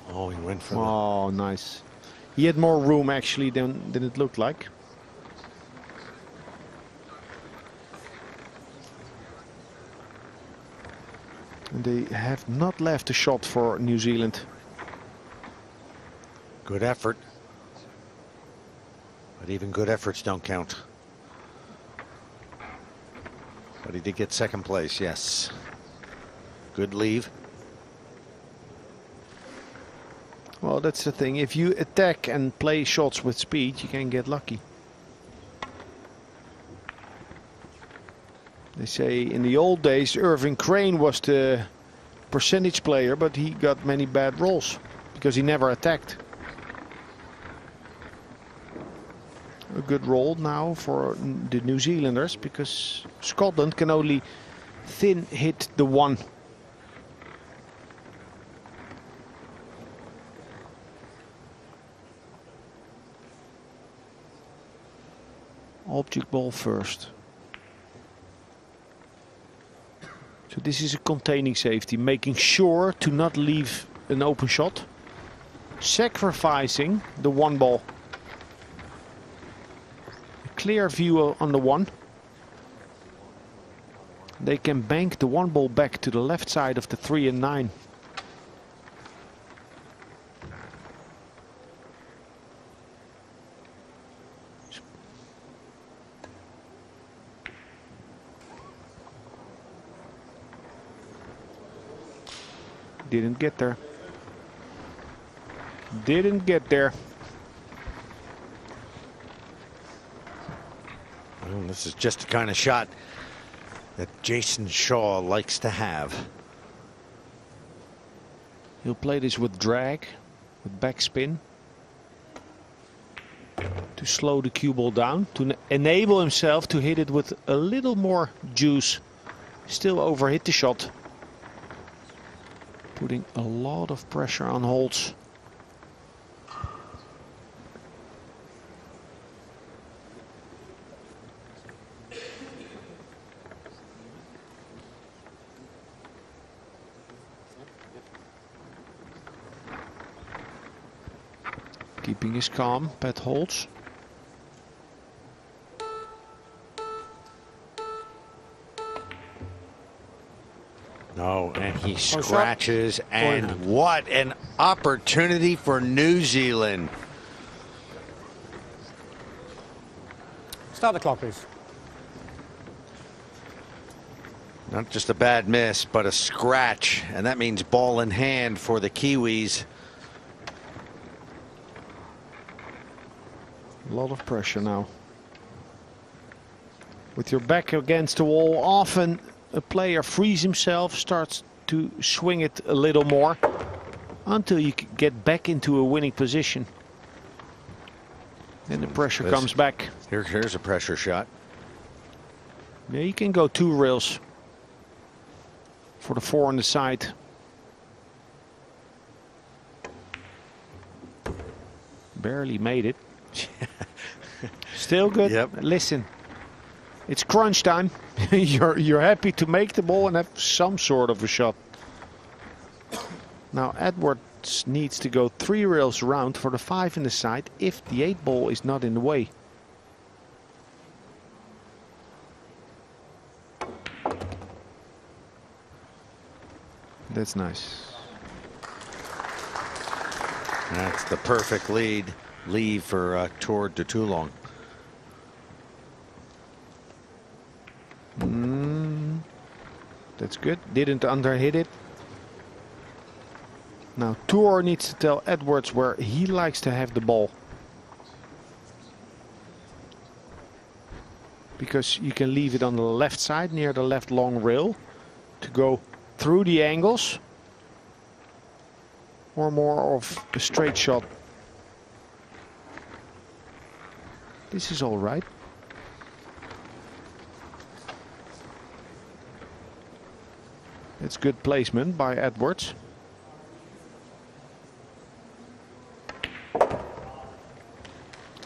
Oh, he went for
Oh, nice. He had more room actually than it looked like. And they have not left a shot for New Zealand.
Good effort. But even good efforts don't count. But he did get second place, yes. Good leave.
Well, that's the thing. If you attack and play shots with speed, you can get lucky. They say in the old days, Irving Crane was the percentage player, but he got many bad rolls because he never attacked. A good roll now for the New Zealanders because Scotland can only thin hit the 1. Object ball first. So this is a containing safety, making sure to not leave an open shot, sacrificing the one ball. A clear view on the 1. They can bank the one ball back to the left side of the 3 and 9. Didn't get there. Didn't get there.
Well, this is just the kind of shot that Jason Shaw likes to have.
He'll play this with drag, with backspin, to slow the cue ball down, to enable himself to hit it with a little more juice. Still overhit the shot. Putting a lot of pressure on Holtz. Keeping his calm, Pat Holtz.
No, and he scratches, and what an opportunity for New Zealand.
Start the clock, please.
Not just a bad miss, but a scratch, and that means ball in hand for the Kiwis.
A lot of pressure now. With your back against the wall, often a player frees himself, starts to swing it a little more until you get back into a winning position. Then the pressure comes back.
Here's a pressure shot.
Yeah, you can go 2 rails for the 4 on the side. Barely made it. Still good.
Yep.
Listen, it's crunch time. you're happy to make the ball and have some sort of a shot. Now Edwards needs to go 3 rails around for the 5 in the side if the 8 ball is not in the way. That's nice.
That's the perfect lead for Toar Dotulong.
That's good. Didn't underhit it. Now Toar needs to tell Edwards where he likes to have the ball. Because you can leave it on the left side near the left long rail to go through the angles, or more of a straight shot. This is all right. It's good placement by Edwards.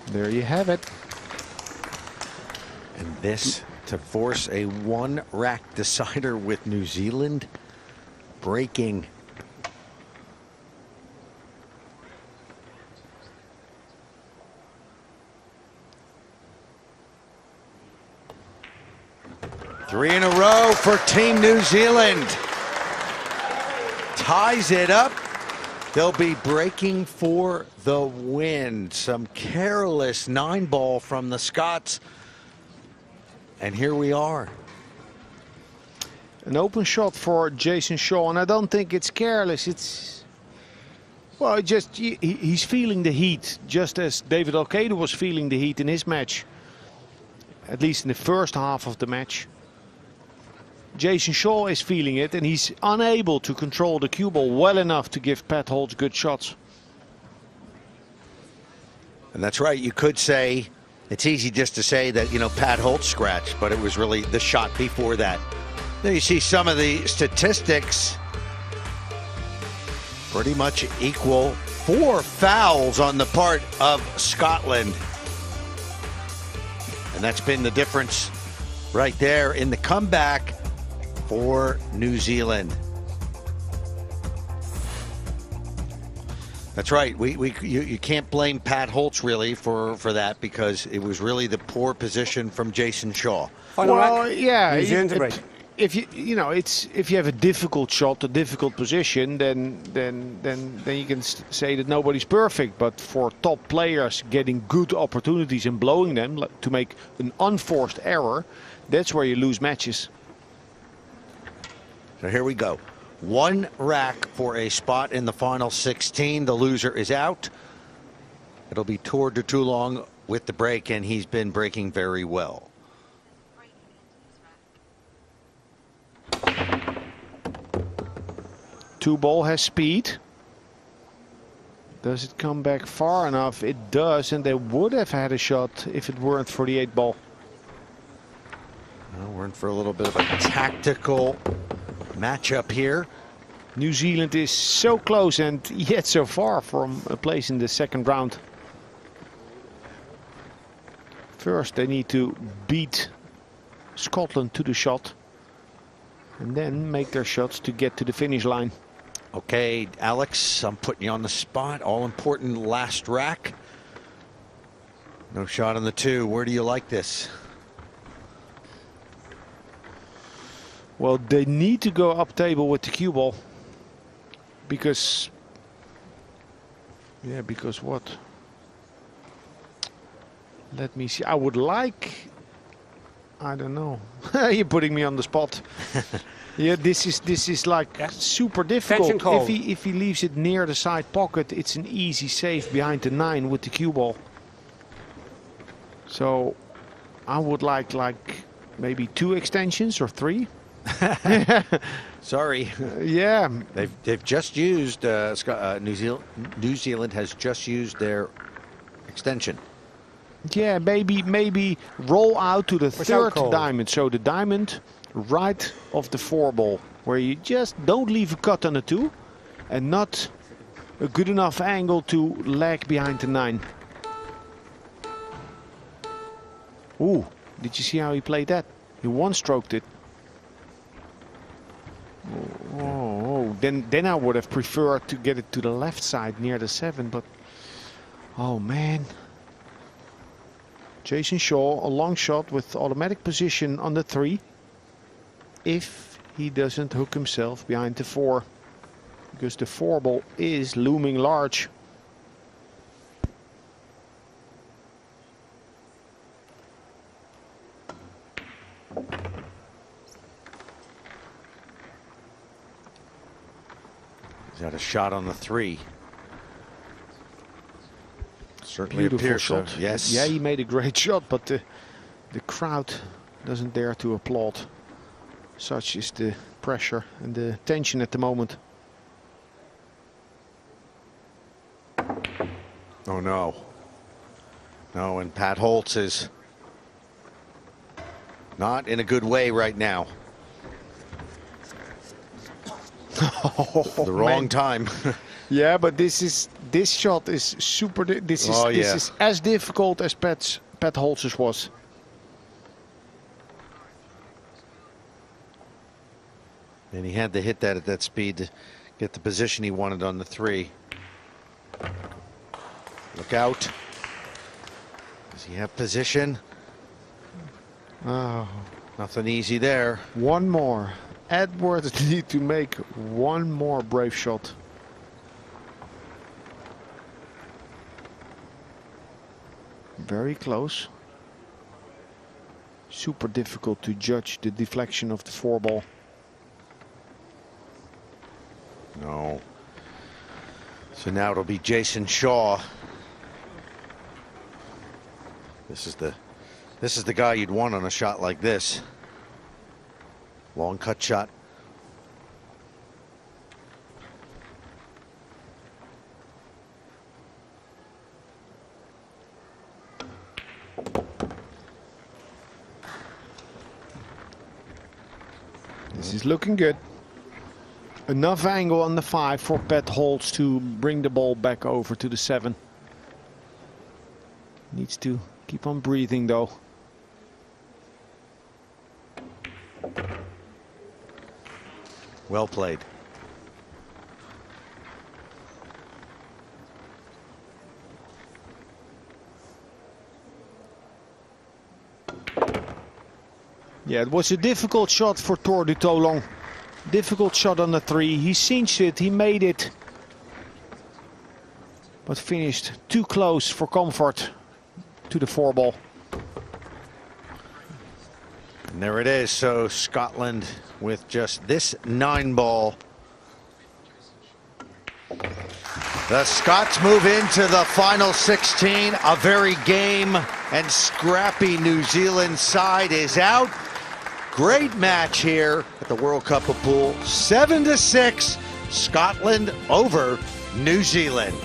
There you have it.
And this to force a 1-rack decider with New Zealand breaking. Three in a row for Team New Zealand. Ties it up. They'll be breaking for the win. Some careless 9-ball from the Scots. And here we are.
An open shot for Jason Shaw, and I don't think it's careless. It's, well, he's feeling the heat, just as David Aotearoa was feeling the heat in his match. At least in the first half of the match. Jason Shaw is feeling it, and he's unable to control the cue ball well enough to give Pat Holtz good shots.
And that's right. You could say, it's easy just to say that, you know, Pat Holtz scratched, but it was really the shot before that. There you see some of the statistics. Pretty much equal. 4 fouls on the part of Scotland. And that's been the difference right there in the comeback for New Zealand. That's right. You can't blame Pat Holtz really for that, because it was really the poor position from Jason Shaw.
Final
Well,
rack.
yeah.
New Zealand to break.
If you know, if you have a difficult shot, a difficult position, then you can say that nobody's perfect. But for top players getting good opportunities and blowing them to make an unforced error, that's where you lose matches.
So here we go. 1 rack for a spot in the final 16. The loser is out. It'll be Toar Dotulong with the break, and he's been breaking very well.
Two ball has speed. Does it come back far enough? It does, and they would have had a shot if it weren't for the 8 ball.
Well, we're in for a little bit of a tactical matchup here.
New Zealand is so close and yet so far from a place in the second round. First they need to beat Scotland to the shot and then make their shots to get to the finish line.
Okay, Alex, I'm putting you on the spot. All important last rack. No shot on the 2. Where do you like this?
Well, they need to go up table with the cue ball. Because what? Let me see. I would like, I don't know. You're putting me on the spot. Yeah, this is like super difficult. If he leaves it near the side pocket, it's an easy save behind the 9 with the cue ball. So I would like maybe 2 extensions or 3.
Sorry.
Yeah.
They've just used New Zealand has just used their extension.
Yeah, maybe roll out to the third
call?
diamond. So the diamond right of the 4 ball, where you just don't leave a cut on the 2 and not a good enough angle to lag behind the 9. Ooh, did you see how he played that? He one-stroked it. Oh, then I would have preferred to get it to the left side near the 7, but oh man. Jason Shaw, a long shot with automatic position on the 3. If he doesn't hook himself behind the 4, because the 4 ball is looming large.
He's got a shot on the 3. Certainly
Beautiful
appears
shot.
so. Yes.
Yeah, he made a great shot, but the crowd doesn't dare to applaud. Such is the pressure and the tension at the moment.
Oh no. No, and Pat Holtz is not in a good way right now. The wrong time.
Yeah, but this shot is super. This is as difficult as Pat Holtz's was.
And he had to hit that at that speed to get the position he wanted on the 3. Look out. Does he have position?
Oh,
Nothing easy there.
one more. Edwards need to make one more brave shot. Very close. Super difficult to judge the deflection of the 4 ball.
No. So now it'll be Jason Shaw. This is the guy you'd want on a shot like this. Long cut shot.
This is looking good. Enough angle on the 5 for Pat Holtz to bring the ball back over to the 7. Needs to keep on breathing though.
Well played.
Yeah, it was a difficult shot for Toar Dotulong. Difficult shot on the 3. He cinched it, he made it. But finished too close for comfort to the 4 ball.
And there it is. So Scotland with just this 9 ball. The Scots move into the final 16. A very game and scrappy New Zealand side is out. Great match here at the World Cup of Pool. 7-6, Scotland over New Zealand.